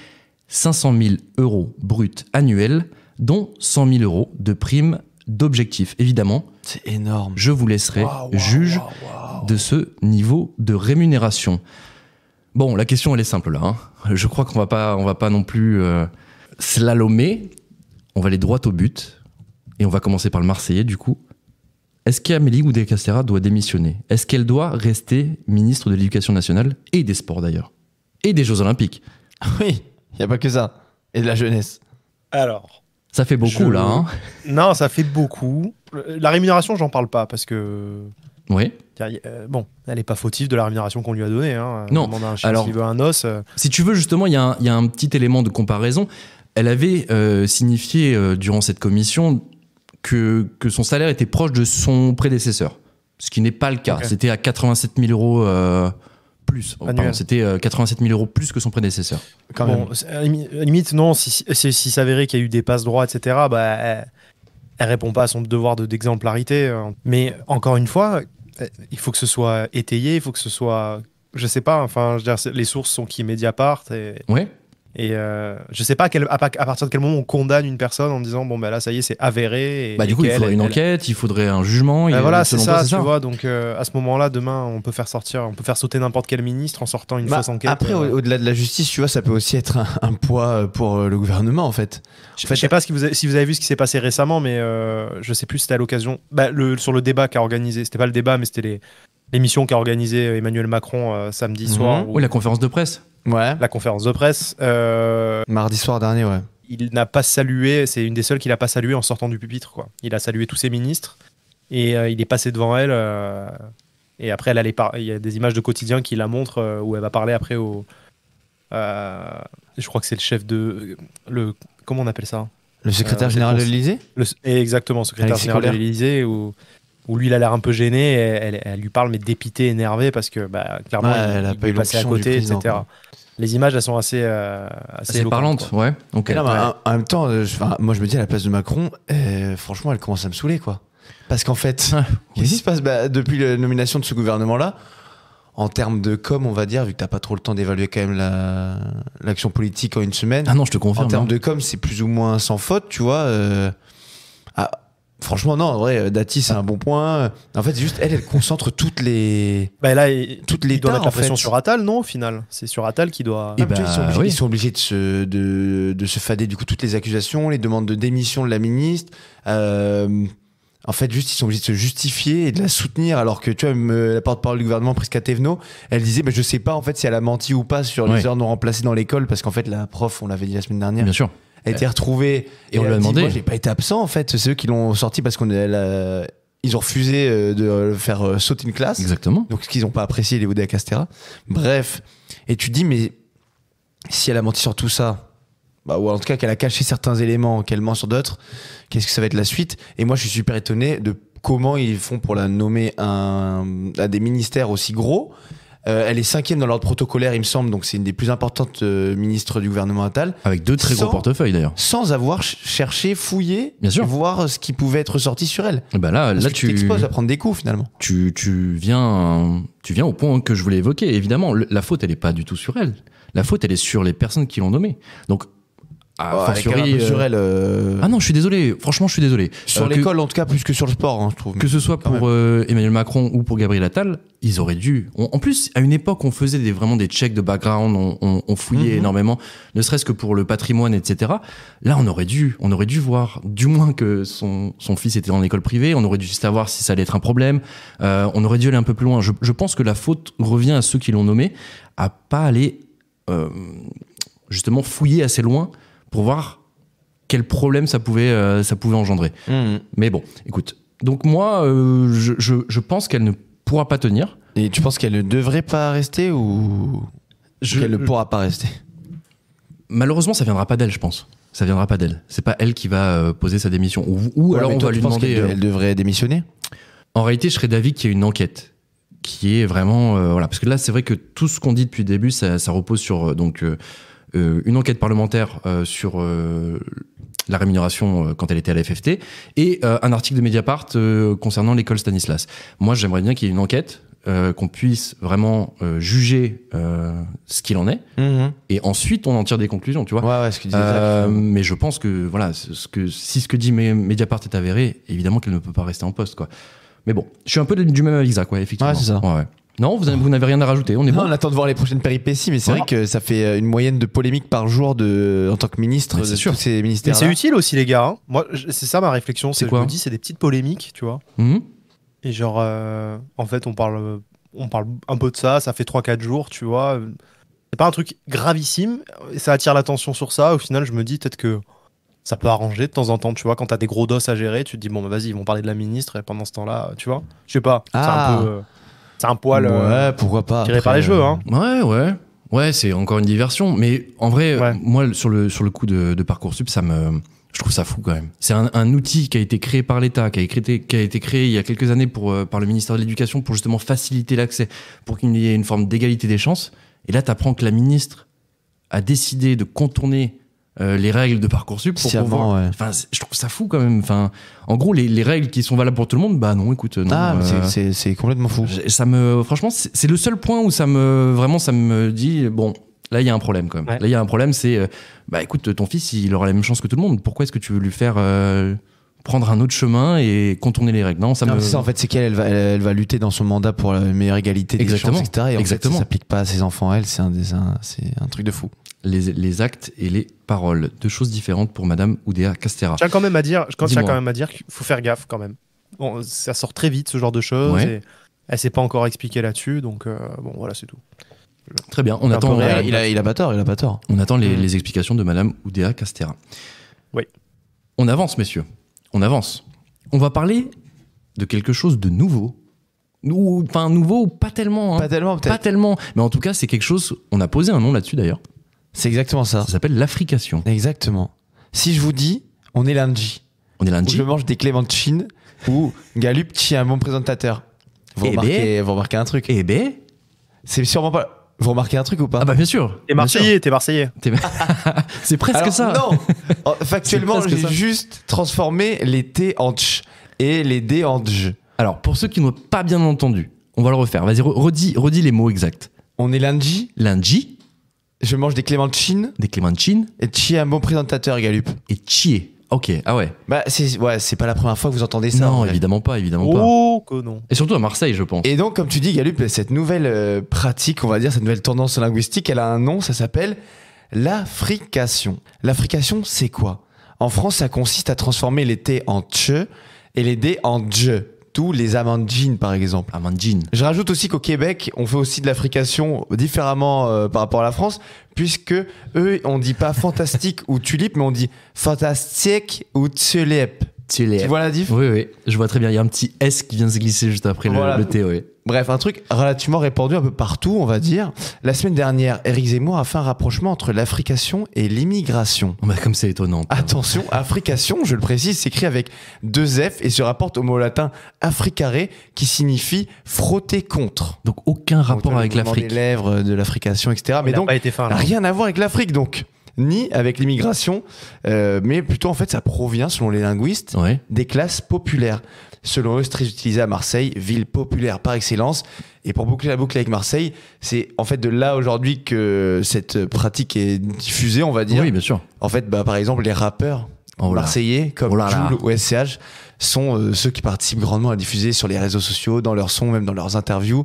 S1: 500 000 euros bruts annuels, dont 100 000 euros de primes d'objectifs. Évidemment,
S3: C'est énorme.
S1: je vous laisserai juge de ce niveau de rémunération. Bon, la question, elle est simple là. Je crois qu'on va pas non plus slalomer. On va aller droit au but. Et on va commencer par le Marseillais, du coup. Est-ce qu'Amélie Oudéa-Castéra doit démissionner ? Est-ce qu'elle doit rester ministre de l'Éducation nationale et des sports d'ailleurs ? Et des Jeux Olympiques ?
S3: Oui, il n'y a pas que ça. Et de la jeunesse.
S2: Alors,
S1: Ça fait beaucoup là. Hein.
S2: non, ça fait beaucoup. La rémunération, j'en parle pas parce que
S1: Oui.
S2: bon, elle est pas fautive de la rémunération qu'on lui a donnée. Hein.
S1: Non,
S2: On demande à un chien
S1: alors-
S2: qui veut un os.
S1: Si tu veux, justement, il y a un petit élément de comparaison. Elle avait signifié durant cette commission que son salaire était proche de son prédécesseur. Ce qui n'est pas le cas.
S2: Ok.
S1: C'était à 87 000 euros plus.
S2: Annuel.
S1: Pardon, c'était 87 000 euros plus que son prédécesseur.
S3: Quand
S2: Bon,
S3: même.
S2: à la limite, non, si s'avérait qu'il y a eu des passes droits, etc., bah, elle répond pas à son devoir d'exemplarité. Mais encore une fois, il faut que ce soit étayé, il faut que ce soit. Je sais pas, enfin, je veux dire, les sources sont qui Mediapart
S1: Ouais.
S2: et je sais pas à partir de quel moment on condamne une personne en disant bon, bah là, ça y est, c'est avéré.
S1: Bah, du coup, il faudrait une enquête, il faudrait un jugement.
S2: Bah
S1: et,
S2: voilà, c'est
S1: selon
S2: ça,
S1: toi,
S2: tu vois. Donc à ce moment-là, demain, on peut faire sauter n'importe quel ministre en sortant une
S3: Bah,
S2: fausse enquête.
S3: après, au-delà de la justice, tu vois, ça peut aussi être un poids pour le gouvernement, en fait.
S2: Je sais pas si vous avez vu ce qui s'est passé récemment, mais je sais plus si c'était à l'occasion. Bah, sur le débat qu'a organisé, c'était pas le débat, mais c'était l'émission qu'a organisé Emmanuel Macron samedi soir.
S1: Oui, la conférence de presse.
S3: Ouais.
S2: La conférence de presse.
S3: Mardi soir dernier, ouais.
S2: Il n'a pas salué, c'est une des seules qu'il n'a pas salué en sortant du pupitre, quoi. Il a salué tous ses ministres et il est passé devant elle. Et après, il y a des images de quotidien qui la montrent où elle va parler après au. Je crois que c'est le chef de. Comment on appelle ça ?
S3: Le secrétaire général de l'Élysée
S2: Exactement, secrétaire
S3: Alexis
S2: général de
S3: Kohler.
S2: l'Élysée, où lui, il a l'air un peu gêné. Et elle lui parle, mais dépité, énervé, parce que clairement,
S3: Ouais, elle a
S2: il
S3: pas eu
S2: est passé à
S3: l'option du
S2: côté,
S3: président,
S2: etc.
S3: quoi.
S2: Les images, elles sont assez éloquentes,
S1: parlante,
S2: quoi.
S1: ouais. Ok.
S3: Mais non, mais
S2: Ouais.
S3: en même temps, moi je me dis à la place de Macron, franchement, elle commence à me saouler, quoi. Parce qu'en fait, qu'est-ce qui se passe depuis la nomination de ce gouvernement-là, en termes de com, on va dire, vu que t'as pas trop le temps d'évaluer quand même l'action politique en une semaine,
S1: Ah non, je te
S3: en
S1: confirme.
S3: termes
S1: hein.
S3: de com, c'est plus ou moins sans faute, tu vois. Franchement, non, en vrai, Dati, c'est un bon point. En fait, juste, elle concentre toutes les.
S2: Bah là,
S3: Toutes les
S2: il doit
S3: tas,
S2: mettre la
S3: en fait.
S2: pression sur Attal, non, au final. C'est sur Attal qui doit.
S1: Et
S3: Ah, mais tu vois,
S1: bah, oui.
S3: ils sont obligés de se fader du coup toutes les accusations, les demandes de démission de la ministre. En fait, juste ils sont obligés de se justifier et de la soutenir, alors que tu vois, même, la porte-parole du gouvernement, Prisca Thévenot, elle disait, je sais pas en fait si elle a menti ou pas sur les
S1: Ouais.
S3: heures non remplacées dans l'école, parce qu'en fait la prof, on l'avait dit la semaine dernière,
S1: Bien sûr.
S3: a été retrouvée.
S1: Et on lui a
S3: dit,
S1: demandé.
S3: moi, j'ai pas été absent en fait. C'est eux qui l'ont sorti parce ils ont refusé de le faire sauter une classe.
S1: Exactement.
S3: Donc, ce qu'ils n'ont pas apprécié, les Oudéa Castéra. Bref. Et tu te dis, mais si elle a menti sur tout ça, ou en tout cas qu'elle a caché certains éléments, qu'elle ment sur d'autres, qu'est-ce que ça va être la suite? Et moi, je suis super étonné de comment ils font pour la nommer à des ministères aussi gros. Elle est 5e dans l'ordre protocolaire, il me semble, donc c'est une des plus importantes ministres du gouvernement Attal.
S1: Avec 2 très gros portefeuilles d'ailleurs.
S3: Sans avoir cherché, fouillé,
S1: Bien sûr.
S3: voir ce qui pouvait être sorti sur elle.
S1: Et là,
S3: Parce que
S1: tu
S3: t'exposes à prendre des coups finalement.
S1: tu viens au point que je voulais évoquer. Évidemment, la faute, elle est pas du tout sur elle. La faute, elle est sur les personnes qui l'ont nommée. Donc,
S3: Elle est quand même un peu sur elle.
S1: Ah non, je suis désolé. Franchement, je suis désolé.
S3: Sur l'école, en tout cas, plus que sur le sport, je trouve.
S1: Que ce soit pour Emmanuel Macron ou pour Gabriel Attal, ils auraient dû. En plus, à une époque, on faisait vraiment des checks de background, on fouillait énormément, ne serait-ce que pour le patrimoine, etc. Là, on aurait dû voir, du moins que son fils était dans l'école privée, on aurait dû savoir si ça allait être un problème, on aurait dû aller un peu plus loin. Je pense que la faute revient à ceux qui l'ont nommé, à pas aller justement fouiller assez loin pour voir quel problème ça pouvait engendrer. Mais bon, écoute. Donc moi, je pense qu'elle ne pourra pas tenir.
S3: Et tu penses qu'elle ne devrait pas rester ou qu'elle ne pourra pas rester?
S1: Malheureusement, ça viendra pas d'elle, je pense. Ça viendra pas d'elle. C'est pas elle qui va poser sa démission. Ou alors on va lui demander...
S3: Elle devrait démissionner?
S1: En réalité, je serais d'avis qu'il y a une enquête qui est vraiment... voilà. Parce que là, c'est vrai que tout ce qu'on dit depuis le début, ça repose sur... une enquête parlementaire sur la rémunération quand elle était à la FFT et un article de Mediapart concernant l'école Stanislas. Moi, j'aimerais bien qu'il y ait une enquête, qu'on puisse vraiment juger ce qu'il en est et ensuite on en tire des conclusions, tu vois.
S3: Ouais, ce que disait
S1: mais je pense que voilà, si ce que dit Mediapart est avéré, évidemment qu'elle ne peut pas rester en poste, quoi. Mais bon, je suis un peu du même avis que ça, quoi, effectivement.
S3: Ouais, c'est ça.
S1: Ouais. Non, vous n'avez rien à rajouter, on est bon.
S3: On attend de voir les prochaines péripéties, mais c'est vrai que ça fait une moyenne de polémiques par jour en tant que ministre de tous ces ministères.
S2: Mais c'est utile aussi, les gars. Moi, c'est ça ma réflexion.
S1: C'est quoi?
S2: Je me dis, c'est des petites polémiques, tu vois. Et genre, en fait, on parle un peu de ça. Ça fait 3-4 jours, tu vois. C'est pas un truc gravissime. Et ça attire l'attention sur ça. Au final, je me dis peut-être que ça peut arranger de temps en temps, tu vois. Quand t'as des gros dos à gérer, tu te dis, bon, bah, vas-y, ils vont parler de la ministre. Et pendant ce temps-là, tu vois. Je sais pas. C'est un peu. C'est un poil
S3: pourquoi pas,
S2: tiré par les cheveux. Hein.
S1: Ouais, c'est encore une diversion. Mais en vrai, moi, sur le coup de Parcoursup, je trouve ça fou quand même. C'est un outil qui a été créé par l'État, qui a été créé il y a quelques années par le ministère de l'Éducation pour justement faciliter l'accès, pour qu'il y ait une forme d'égalité des chances. Et là, tu apprends que la ministre a décidé de contourner les règles de Parcoursup pour pouvoir... Enfin, je trouve ça fou quand même. Enfin, en gros, les règles qui sont valables pour tout le monde, bah non, écoute, non.
S3: C'est complètement fou.
S1: Franchement, c'est le seul point où ça me dit, bon, là, il y a un problème quand même. Là, il y a un problème, c'est, écoute, ton fils, il aura la même chance que tout le monde. Pourquoi est-ce que tu veux lui faire prendre un autre chemin et contourner les règles? Non, c'est ça,
S3: en fait, c'est qu'elle elle va lutter dans son mandat pour la meilleure égalité des chances, etc. Et en fait, ça s'applique pas à ses enfants, elle, c'est un truc de fou.
S1: Les actes et les paroles, deux choses différentes pour Madame Oudéa Castéra.
S2: Je tiens quand même à dire qu'il faut faire gaffe quand même. Bon, ça sort très vite ce genre de choses.
S1: Ouais.
S2: Et elle s'est pas encore expliquée là-dessus, donc bon voilà, c'est tout.
S1: Très bien, on attend.
S3: Il a pas tort.
S1: On attend les explications de Madame Oudéa Castéra.
S2: Oui.
S1: On avance, messieurs. On avance. On va parler de quelque chose de nouveau. Enfin, nouveau, pas tellement.
S3: Pas tellement, peut-être.
S1: Pas tellement. Mais en tout cas, c'est quelque chose. On a posé un nom là-dessus d'ailleurs.
S3: C'est exactement ça.
S1: Ça s'appelle l'africation.
S3: Exactement. Si je vous dis, on est lundi.
S1: On est lundi.
S3: Où je mange des clémentines ou Galup qui est un bon présentateur. Vous remarquez un truc.
S1: Eh ben.
S3: C'est sûrement pas. Vous remarquez un truc ou pas?
S1: Ah bah bien sûr.
S2: T'es Marseillais.
S1: C'est presque
S3: alors,
S1: ça.
S3: Non. Factuellement, j'ai
S1: ça.
S3: juste transformé les T en tch et les D en dj.
S1: Alors, pour ceux qui n'ont pas bien entendu, on va le refaire. Vas-y, redis les mots exacts.
S3: On est lundi.
S1: Lundi.
S3: Je mange des clémentines.
S1: Des clémentines.
S3: Et Chi est un bon présentateur, Galup.
S1: Et Chier. Ok, ah ouais.
S3: Bah, c'est pas la première fois que vous entendez ça.
S1: Non, évidemment pas.
S2: Oh, que non.
S1: Et surtout à Marseille, je pense.
S3: Et donc, comme tu dis, Galup, cette nouvelle pratique, on va dire, cette nouvelle tendance linguistique, elle a un nom, ça s'appelle l'africation. L'africation, c'est quoi? En France, ça consiste à transformer les T en tche et les D en dje. d'où les amandjines par exemple.
S1: Amandine.
S3: Je rajoute aussi qu'au Québec, on fait aussi de l'affrication différemment par rapport à la France, puisque eux, on dit pas fantastique ou tulipe, mais on dit fantastique ou tulipe. Tu vois la diff?
S1: Oui, oui, je vois très bien. Il y a un petit S qui vient se glisser juste après
S3: Voilà.
S1: le T, oui.
S3: Bref, un truc relativement répandu un peu partout, on va dire. La semaine dernière, Éric Zemmour a fait un rapprochement entre l'affrication et l'immigration.
S1: Oh, bah, comme c'est étonnant.
S3: Attention, affrication, je le précise, s'écrit avec 2 F et se rapporte au mot latin affricare qui signifie frotter contre.
S1: Donc aucun rapport
S3: Donc,
S1: avec
S3: le mouvement
S1: l'Afrique.
S3: des lèvres, de l'affrication, etc. Mais
S2: Il a
S3: donc,
S2: pas été fin là.
S3: rien à voir avec l'Afrique, donc. Ni avec l'immigration, mais plutôt en fait ça provient, selon les linguistes,
S1: Ouais.
S3: des classes populaires. Selon eux, c'est très utilisé à Marseille, ville populaire par excellence. Et pour boucler la boucle avec Marseille, c'est en fait de là aujourd'hui que cette pratique est diffusée, on va dire.
S1: Oui, bien sûr.
S3: En fait, par exemple, les rappeurs
S1: Oh là.
S3: marseillais comme
S1: Oh là là.
S3: Jul ou SCH sont ceux qui participent grandement à diffuser sur les réseaux sociaux, dans leurs sons, même dans leurs interviews.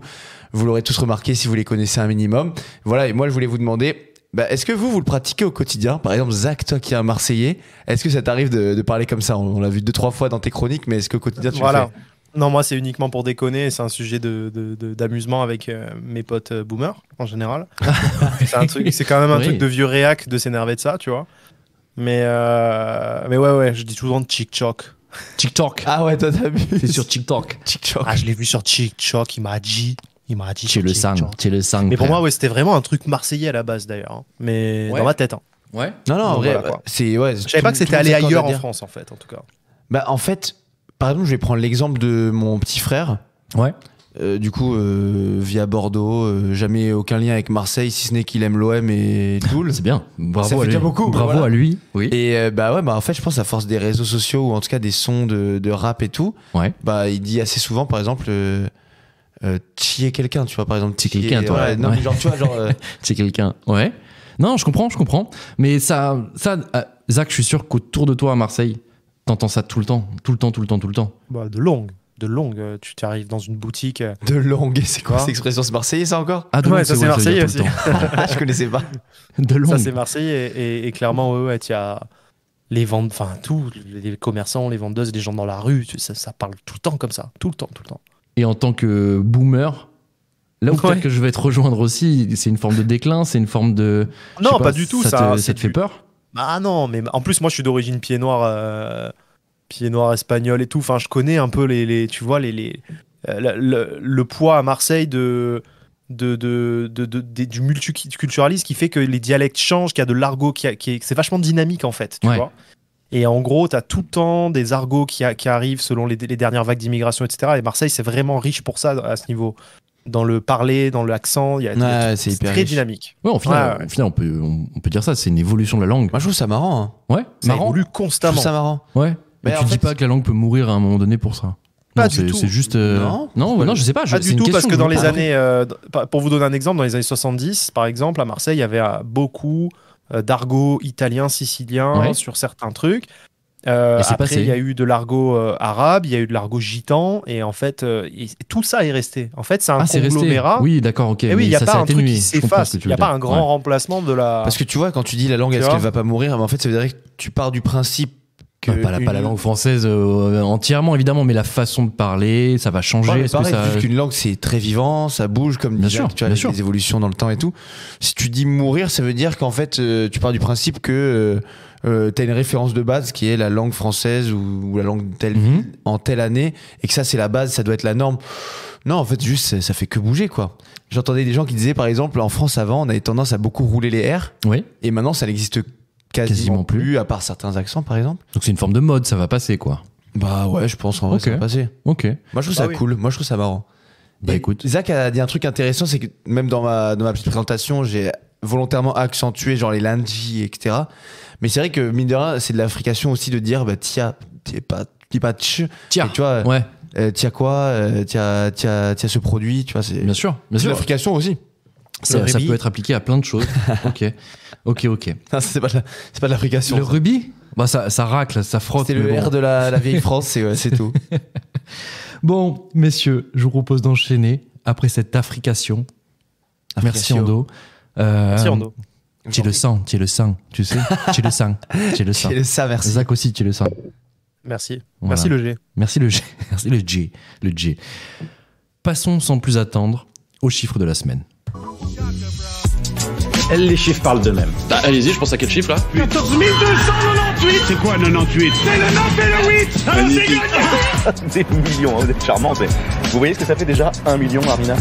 S3: Vous l'aurez tous remarqué si vous les connaissez un minimum. Voilà, et moi je voulais vous demander, est-ce que vous le pratiquez au quotidien? Par exemple, Zach, toi qui es un Marseillais, est-ce que ça t'arrive de parler comme ça? On l'a vu 2-3 fois dans tes chroniques, mais est-ce qu'au quotidien tu le
S2: Voilà.
S3: fais?
S2: Non, moi, c'est uniquement pour déconner. C'est un sujet d'amusement avec mes potes boomers, en général. C'est quand même un
S1: Oui.
S2: truc de vieux réac de s'énerver de ça, tu vois. Mais ouais, je dis souvent TikTok.
S1: TikTok.
S3: Ah ouais, toi t'as vu?
S1: C'est sur TikTok.
S3: TikTok.
S2: Ah, je l'ai vu sur TikTok, il m'a dit.
S1: Tu
S2: sur
S1: le sang.
S2: TikTok.
S1: Tu le sang.
S2: Mais pour
S1: frère.
S2: moi, ouais, c'était vraiment un truc marseillais à la base, d'ailleurs. Hein. Mais
S1: Ouais.
S2: dans ma tête. Hein.
S1: Ouais.
S3: Non, en
S2: Donc
S3: vrai,
S2: voilà, quoi.
S3: c'est. Ouais,
S2: Je savais pas que c'était allé ailleurs en France, en fait, en tout cas.
S3: En fait, par exemple, je vais prendre l'exemple de mon petit frère.
S1: Ouais.
S3: Du coup, via Bordeaux, jamais aucun lien avec Marseille, si ce n'est qu'il aime l'OM et Toul.
S1: C'est bien. Bravo
S3: Ça fait
S1: à lui.
S3: déjà beaucoup,
S1: Bravo
S3: voilà.
S1: à lui. Oui.
S3: Et en fait, je pense à force des réseaux sociaux ou en tout cas des sons de rap et tout,
S1: Ouais.
S3: il dit assez souvent, par exemple, chier quelqu'un, tu vois, par exemple.
S1: Chier quelqu'un, toi.
S3: Ouais, non,
S1: Ouais.
S3: mais genre, tu vois, genre.
S1: C'est quelqu'un. Ouais. Non, je comprends. Mais ça, Zach, je suis sûr qu'autour de toi à Marseille, t'entends ça tout le temps.
S2: Bah, de longue. Tu t'arrives dans une boutique.
S3: De longue, c'est quoi
S2: Quoi
S3: cette expression? C'est marseillais, ça encore?
S1: Ah, de
S2: Ouais,
S1: longue,
S2: ça, c'est
S1: ouais, veut
S2: Marseillais
S1: dire tout le temps.
S3: Je connaissais pas.
S1: De longue.
S2: Ça, c'est Marseille. Et clairement, il y a les ventes, enfin, tout, les commerçants, les vendeuses, les gens dans la rue, ça parle tout le temps comme ça. Tout le temps.
S1: Et en tant que boomer, là où
S2: Ouais.
S1: peut-être que je vais te rejoindre aussi, c'est une forme de déclin, c'est une forme de. je
S2: Non,
S1: sais
S2: pas du tout,
S1: Ça
S2: ça,
S1: te
S2: c'est
S1: fait
S2: du-
S1: peur?
S2: Ah non, mais en plus, moi, je suis d'origine pied noir espagnol et tout. Enfin, je connais un peu tu vois, le poids à Marseille du multiculturalisme qui fait que les dialectes changent, qu'il y a de l'argot, c'est vachement dynamique en fait, tu
S1: Ouais.
S2: vois. Et en gros, tu as tout le temps des argots qui arrivent selon les dernières vagues d'immigration, etc. Et Marseille, c'est vraiment riche pour ça à ce niveau. Dans le parler, dans l'accent, il y a
S3: Ouais, c'est hyper
S2: très
S3: riche.
S2: dynamique.
S1: Ouais, au final,
S2: Ouais.
S1: on peut dire ça, c'est une évolution de la langue.
S3: Moi, je trouve ça marrant. Hein.
S1: Ouais,
S2: Ça
S1: marrant.
S2: évolue
S3: Je trouve
S2: constamment.
S3: ça marrant.
S1: Ouais.
S3: Mais
S1: Mais
S3: en
S1: tu dis
S3: fait-
S1: pas que la langue peut mourir à un moment donné pour ça.
S2: Pas
S1: Non,
S2: du
S1: c'est
S2: tout.
S1: c'est juste.
S3: Non.
S1: Non, je sais pas.
S2: Pas
S1: c'est
S2: du
S1: une
S2: tout, parce
S1: question
S2: que
S1: je
S2: dans
S1: me
S2: les
S1: pose.
S2: années, pour vous donner un exemple, dans les années 70, par exemple, à Marseille, il y avait beaucoup d'argot italien, sicilien
S1: Ouais.
S2: sur certains trucs.
S1: Et c'est
S2: Après,
S1: passé.
S2: il y a eu de l'argot arabe, il y a eu de l'argot gitan, et en fait, tout ça est resté. En fait, c'est un
S1: Ah, c'est resté.
S2: conglomérat.
S1: Oui, d'accord, ok.
S2: Et oui,
S1: mais
S2: il n'y a
S1: ça
S2: pas
S1: s'est
S2: un truc
S1: atténué.
S2: qui
S1: Je comprends ce
S2: s'efface.
S1: que tu
S2: Il n'y a
S1: veux
S2: pas
S1: dire.
S2: un grand
S1: Ouais.
S2: remplacement de la.
S3: Parce que tu vois, quand tu dis la langue,
S2: Tu
S3: est-ce
S2: vois
S3: qu'elle va pas mourir? En fait, ça veut dire que tu pars du principe que.
S1: Pas la langue française entièrement, évidemment, mais la façon de parler, ça va changer.
S3: Ouais, mais
S1: Est-ce que
S3: pareil,
S1: ça...
S3: vu qu'une langue c'est très vivant, ça bouge comme
S1: Bien
S3: disait,
S1: sûr,
S3: tu vois,
S1: bien
S3: il y a
S1: sûr.
S3: des évolutions dans le temps et tout. Si tu dis mourir, ça veut dire qu'en fait tu pars du principe que t'as une référence de base qui est la langue française ou la langue de telle
S1: Mhm.
S3: ville en telle année et que ça c'est la base, ça doit être la norme. Non, en fait, juste ça fait que bouger quoi. J'entendais des gens qui disaient par exemple en France avant, on avait tendance à beaucoup rouler les R
S1: Oui,
S3: et maintenant ça n'existe quasiment
S1: Quasiment plus.
S3: plus, à part certains accents par exemple.
S1: donc c'est une forme de mode, ça va passer, quoi.
S3: Bah ouais, je pense en vrai
S1: Ok.
S3: ça va passer.
S1: Ok.
S3: Moi je trouve
S2: Bah
S3: ça
S2: oui.
S3: cool, moi je trouve ça marrant.
S1: Bah
S3: Et
S1: écoute.
S3: Zach a dit un truc intéressant, c'est que même dans ma petite présentation, j'ai volontairement accentué genre les landji, etc. Mais c'est vrai que mine de rien, c'est de l'affrication aussi de dire bah tia, t'es pas tch.
S1: Tiens.
S3: Et tu vois,
S1: Ouais,
S3: tia quoi, tia ce produit, tu vois, c'est
S1: bien sûr. Bien
S3: c'est de
S1: sûr.
S3: l'affrication aussi.
S1: Ça
S2: rubis.
S1: peut être appliqué à plein de choses. Ok.
S3: Non, c'est pas de l'affrication.
S1: Le rubis, bah ça racle, ça frotte.
S3: C'est le
S1: mais bon.
S3: R de la vieille France, c'est tout.
S1: Bon, messieurs, je vous propose d'enchaîner après cette affrication. Merci Ando.
S2: Merci, Ando.
S1: Tu le sens, tu sais. Tu le sens.
S3: C'est ça, merci.
S1: Zach aussi, tu le sens.
S2: Merci.
S1: Voilà.
S2: Merci le G.
S1: Merci le G. Merci le G. Le G. Passons sans plus attendre aux chiffres de la semaine.
S4: Les chiffres parlent d'eux-mêmes.
S5: Bah, allez-y, je pense à quel chiffre là
S4: 14 298. C'est quoi 98? C'est le 9 et le 8. Alors c'est gagné.
S6: Des millions, vous êtes charmant, mais vous voyez ce que ça fait déjà 1 million, Armina?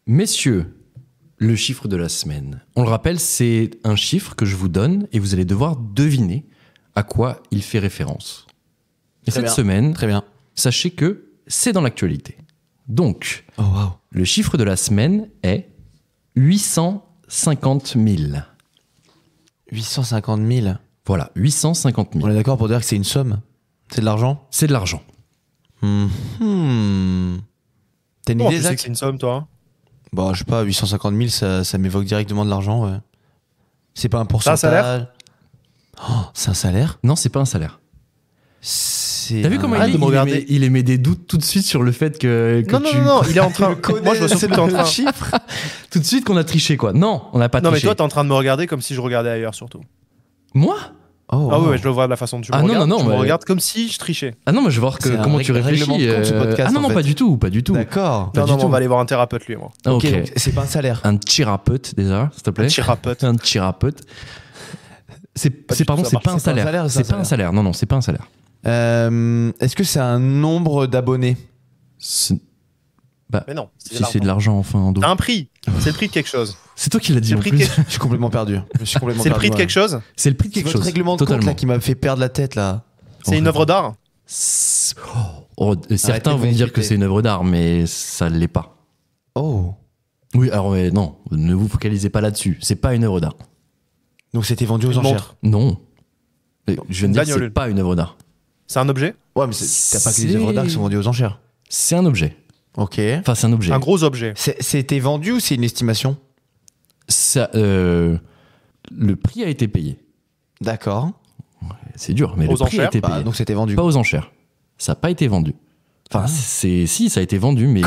S1: Messieurs, le chiffre de la semaine. On le rappelle, c'est un chiffre que je vous donne et vous allez devoir deviner à quoi il fait référence. Et
S3: Très
S1: cette
S3: bien.
S1: semaine,
S3: Très bien.
S1: sachez que c'est dans l'actualité. Donc,
S3: Oh, waouh.
S1: le chiffre de la semaine est 850 000.
S3: 850 000.
S1: Voilà, 850 000.
S3: On est d'accord pour dire que c'est une somme? C'est de l'argent?
S1: C'est de l'argent.
S3: T'as une
S2: Comment
S3: idée,
S2: tu sais
S3: Zach?
S2: que c'est une somme, toi?
S3: Bah, je sais pas, 850 000, ça m'évoque directement de l'argent, ouais. C'est pas un pourcentage.
S2: salaire?
S3: Oh, c'est un salaire?
S1: Non, c'est pas un salaire.
S3: C'est
S1: T'as vu comment
S2: Arrête de me regarder.
S1: il émet des doutes tout de suite sur le fait que
S2: Non,
S1: tu...
S2: non, il est en train. Moi, je vois surtout que t'es en train.
S3: chiffre.
S1: Tout de suite qu'on a triché, quoi. Non, on n'a pas
S2: Non, mais
S1: triché.
S2: toi, t'es en train de me regarder comme si je regardais ailleurs, surtout.
S1: Moi
S3: Oh,
S2: Ah
S3: wow.
S2: ouais, je le vois de la façon dont tu me
S1: Ah non,
S2: regardes.
S1: non, non,
S2: tu me
S1: mais-
S2: regardes comme si je trichais.
S1: Ah non, mais je veux voir
S3: C'est un
S1: comment tu réfléchis.
S3: règlement de compte, ce podcast,
S1: Ah non,
S3: en
S1: non,
S3: fait.
S1: pas du tout, pas du tout.
S3: D'accord.
S1: Pas
S2: Non,
S1: du
S2: non,
S1: tout.
S2: on va aller voir un thérapeute, lui, moi.
S1: Ah, ok.
S3: Ok, donc c'est pas un salaire.
S1: Un thérapeute, déjà, s'il te plaît.
S2: Un thérapeute.
S1: Un thérapeute. C'est
S2: du
S1: pardon,
S2: tout, ça
S1: c'est
S2: marche.
S1: pas un
S3: C'est pas un
S1: salaire.
S3: salaire,
S1: C'est pas un salaire. Non, non, c'est pas un salaire.
S3: Est-ce que c'est un nombre d'abonnés?
S2: Mais non,
S1: Si c'est de l'argent, enfin, en dos.
S2: T'as un prix. C'est le prix de quelque chose.
S1: C'est toi qui l'as dit
S2: C'est
S1: en
S2: le prix de
S1: plus.
S2: quelque-
S3: Je suis complètement perdu. Je suis complètement
S2: C'est le prix de
S3: perdu,
S2: quelque chose.
S1: C'est le prix de
S3: C'est
S1: quelque
S3: votre
S1: chose.
S3: règlement de compte
S1: Totalement.
S3: là qui m'a fait perdre la tête là.
S2: C'est une
S1: fait,
S2: œuvre d'art.
S1: Certains
S3: de
S1: vont dire que
S3: m'insulter.
S1: c'est une œuvre d'art, mais ça l'est pas.
S3: Oh.
S1: Oui, alors non, ne vous focalisez pas là-dessus. C'est pas une œuvre d'art.
S3: Donc c'était vendu aux
S2: Une
S3: enchères.
S2: montre.
S1: Non. Je viens de dire que
S2: bagnole.
S1: c'est pas une œuvre d'art.
S2: C'est un objet.
S3: Ouais, mais t'as pas que des œuvres d'art qui sont vendues aux enchères.
S1: C'est un objet.
S3: Ok.
S1: Enfin, c'est un objet.
S2: Un gros objet.
S3: C'était vendu ou c'est une estimation?
S1: Ça, le prix a été payé.
S3: D'accord.
S1: C'est dur, mais
S2: Aux
S1: le prix a
S2: enchères
S1: été payé.
S3: Bah, donc c'était vendu.
S1: Pas aux enchères. Ça n'a pas été vendu. Enfin, si, ça a été vendu, mais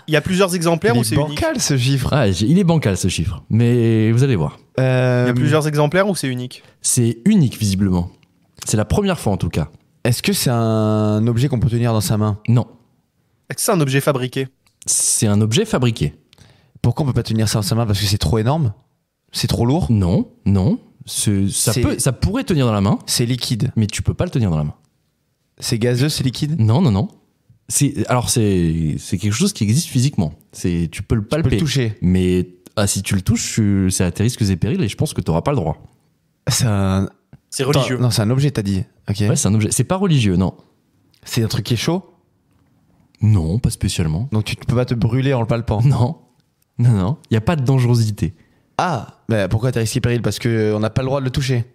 S2: Il y a plusieurs exemplaires
S3: Il
S2: ou
S3: est
S2: c'est unique?
S3: bancal ce chiffre.
S1: Ah, il est bancal ce chiffre. Mais vous allez voir.
S2: Il y a plusieurs exemplaires ou c'est unique?
S1: C'est unique visiblement. C'est la première fois en tout cas.
S3: Est-ce que c'est un objet qu'on peut tenir dans sa main?
S1: Non,
S2: Est-ce que c'est un objet fabriqué?
S1: c'est un objet fabriqué.
S3: Pourquoi on peut pas tenir ça dans sa main? Parce que c'est trop énorme? C'est trop lourd?
S1: Non, non. Ça pourrait tenir dans la main,
S3: C'est liquide?
S1: mais tu peux pas le tenir dans la main.
S3: C'est gazeux? C'est liquide?
S1: Non, non, non. Alors c'est quelque chose qui existe physiquement. Tu peux le
S3: Tu peux
S1: palper.
S3: le toucher?
S1: Mais si tu le touches, c'est à tes risques et périls et je pense que tu n'auras pas le droit.
S3: C'est un...
S2: C'est religieux.
S3: Attends, non, c'est un objet, t'as dit. Ok.
S1: Ouais, c'est un objet. C'est pas religieux, non.
S3: C'est un truc qui est chaud?
S1: Non, pas spécialement.
S3: Donc tu peux pas te brûler en le palpant?
S1: Non. Non, non. Il n'y a pas de dangerosité.
S3: Ah, bah pourquoi t'as risqué péril? Parce qu'on n'a pas le droit de le toucher.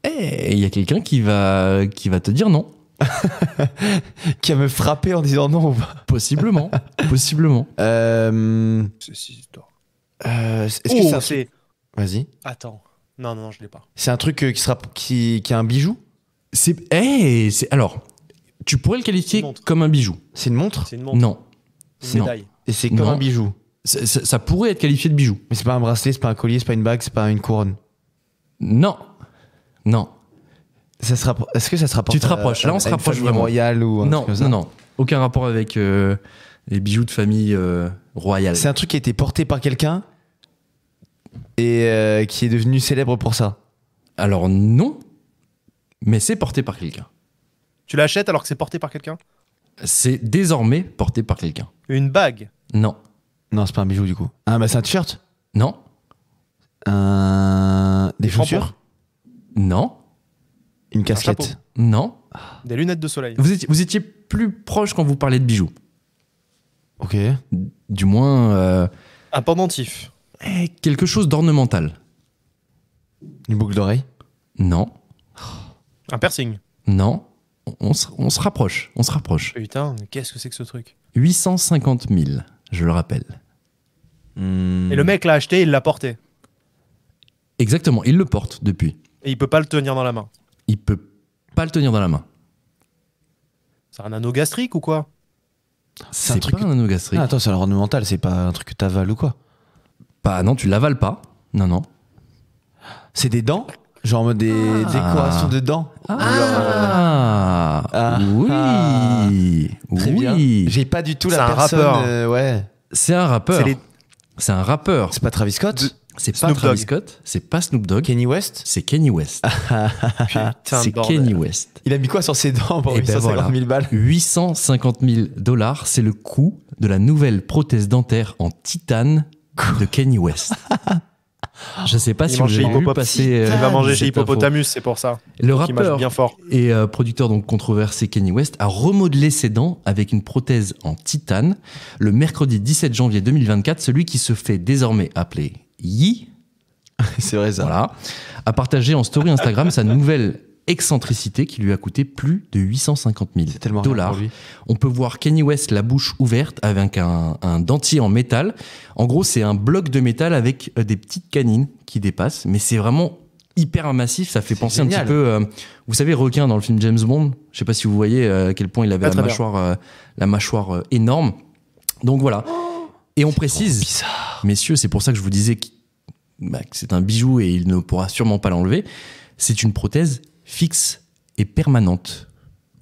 S1: Et il y a quelqu'un qui va te dire non.
S3: Qui va me frapper en disant non ou pas?
S1: Possiblement. Possiblement.
S3: Est-ce que
S2: Oh,
S3: c'est un...
S2: c'est.
S3: Vas-y.
S2: Attends. Non, non, non, je l'ai pas.
S3: C'est un truc qui a un bijou?
S1: Alors, tu pourrais le qualifier
S2: Une montre.
S1: comme un bijou.
S3: C'est une montre?
S2: C'est une montre.
S1: Non.
S2: Une
S1: Non.
S2: médaille.
S3: Et c'est comme
S1: Non.
S3: un bijou?
S1: Ça pourrait être qualifié de bijou.
S3: Mais c'est pas un bracelet, c'est pas un collier, c'est pas une bague, c'est pas une couronne.
S1: Non. Non.
S3: Est-ce que ça se rapporte
S1: Tu te rapproches. Là, on se
S3: à une
S1: rapproche
S3: famille
S1: vraiment.
S3: royale ou un
S1: Non,
S3: truc comme ça?
S1: non, non. Aucun rapport avec les bijoux de famille royale.
S3: C'est un truc qui a été porté par quelqu'un et qui est devenu célèbre pour ça.
S1: Alors non, mais c'est porté par quelqu'un.
S2: Tu l'achètes alors que c'est porté par quelqu'un?
S1: C'est désormais porté par quelqu'un.
S2: Une bague.
S1: Non.
S3: Non, c'est pas un bijou du coup. Ah, bah c'est un t-shirt?
S1: Non.
S3: Des
S2: Des
S3: chaussures?
S2: crampons.
S1: Non.
S3: Une casquette?
S2: chapeau.
S1: Non.
S2: Des lunettes de soleil.
S1: Vous étiez plus proche quand vous parlez de bijoux.
S3: Ok.
S1: Du moins,
S2: Un pendentif.
S1: quelque chose d'ornemental.
S3: Une boucle d'oreille?
S1: Non.
S2: Un piercing.
S1: Non. On se rapproche. On se rapproche.
S2: Putain, mais qu'est-ce que c'est que ce truc?
S1: 850 000, je le rappelle.
S2: Et le mec l'a acheté, il l'a porté.
S1: Exactement. Il le porte depuis.
S2: Et il peut pas le tenir dans la main.
S1: Il peut pas le tenir dans la main.
S2: C'est un anneau gastrique ou quoi?
S3: C'est un
S1: C'est
S3: truc-
S1: pas un anneau gastrique.
S3: Ah, attends, c'est ornemental, c'est pas un truc que t'avales ou quoi?
S1: Non, tu l'avales pas. Non, non.
S3: C'est des dents? Genre en mode des décorations dedans.
S1: Oui.
S3: Très bien. J'ai pas du tout
S2: C'est
S3: la
S2: un
S3: personne.
S2: rappeur.
S3: Ouais.
S1: C'est un rappeur. C'est un rappeur.
S3: C'est pas Travis Scott.
S1: C'est pas
S2: Snoop
S1: Travis
S2: Dogg.
S1: Scott. C'est pas Snoop Dogg.
S3: Kenny West.
S1: C'est Kanye West.
S2: Putain,
S1: C'est
S2: bordel.
S1: Kanye West.
S3: Il a mis quoi sur ses dents pour
S1: Eh ben
S3: 850 000 balles?
S1: 850 000 $, c'est le coût de la nouvelle prothèse dentaire en titane de Kanye West. Je sais pas
S2: Il
S1: si
S2: mange
S1: vous
S2: chez
S1: avez vu
S2: Hippopotame.
S1: passer.
S2: Il va manger chez
S1: cette info.
S2: Hippopotamus, c'est pour ça.
S1: Le
S2: Il mange
S1: rappeur
S2: bien fort.
S1: et producteur donc controversé Kanye West a remodelé ses dents avec une prothèse en titane le mercredi 17 janvier 2024. Celui qui se fait désormais appeler Yee,
S3: C'est vrai ça.
S1: voilà, a partagé en story Instagram sa nouvelle excentricité qui lui a coûté plus de 850 000
S3: C'est tellement rien
S1: $.
S3: pour lui.
S1: On peut voir Kanye West la bouche ouverte avec un dentier en métal. En gros, c'est un bloc de métal avec des petites canines qui dépassent, mais c'est vraiment hyper massif. Ça fait
S3: C'est
S1: penser
S3: génial.
S1: un petit peu, vous savez, requin dans le film James Bond. Je sais pas si vous voyez à quel point il avait
S2: Ah, très
S1: la mâchoire énorme. Donc voilà. Et on précise, messieurs, c'est pour ça que je vous disais que c'est un bijou et il ne pourra sûrement pas l'enlever. C'est une prothèse fixe et permanente.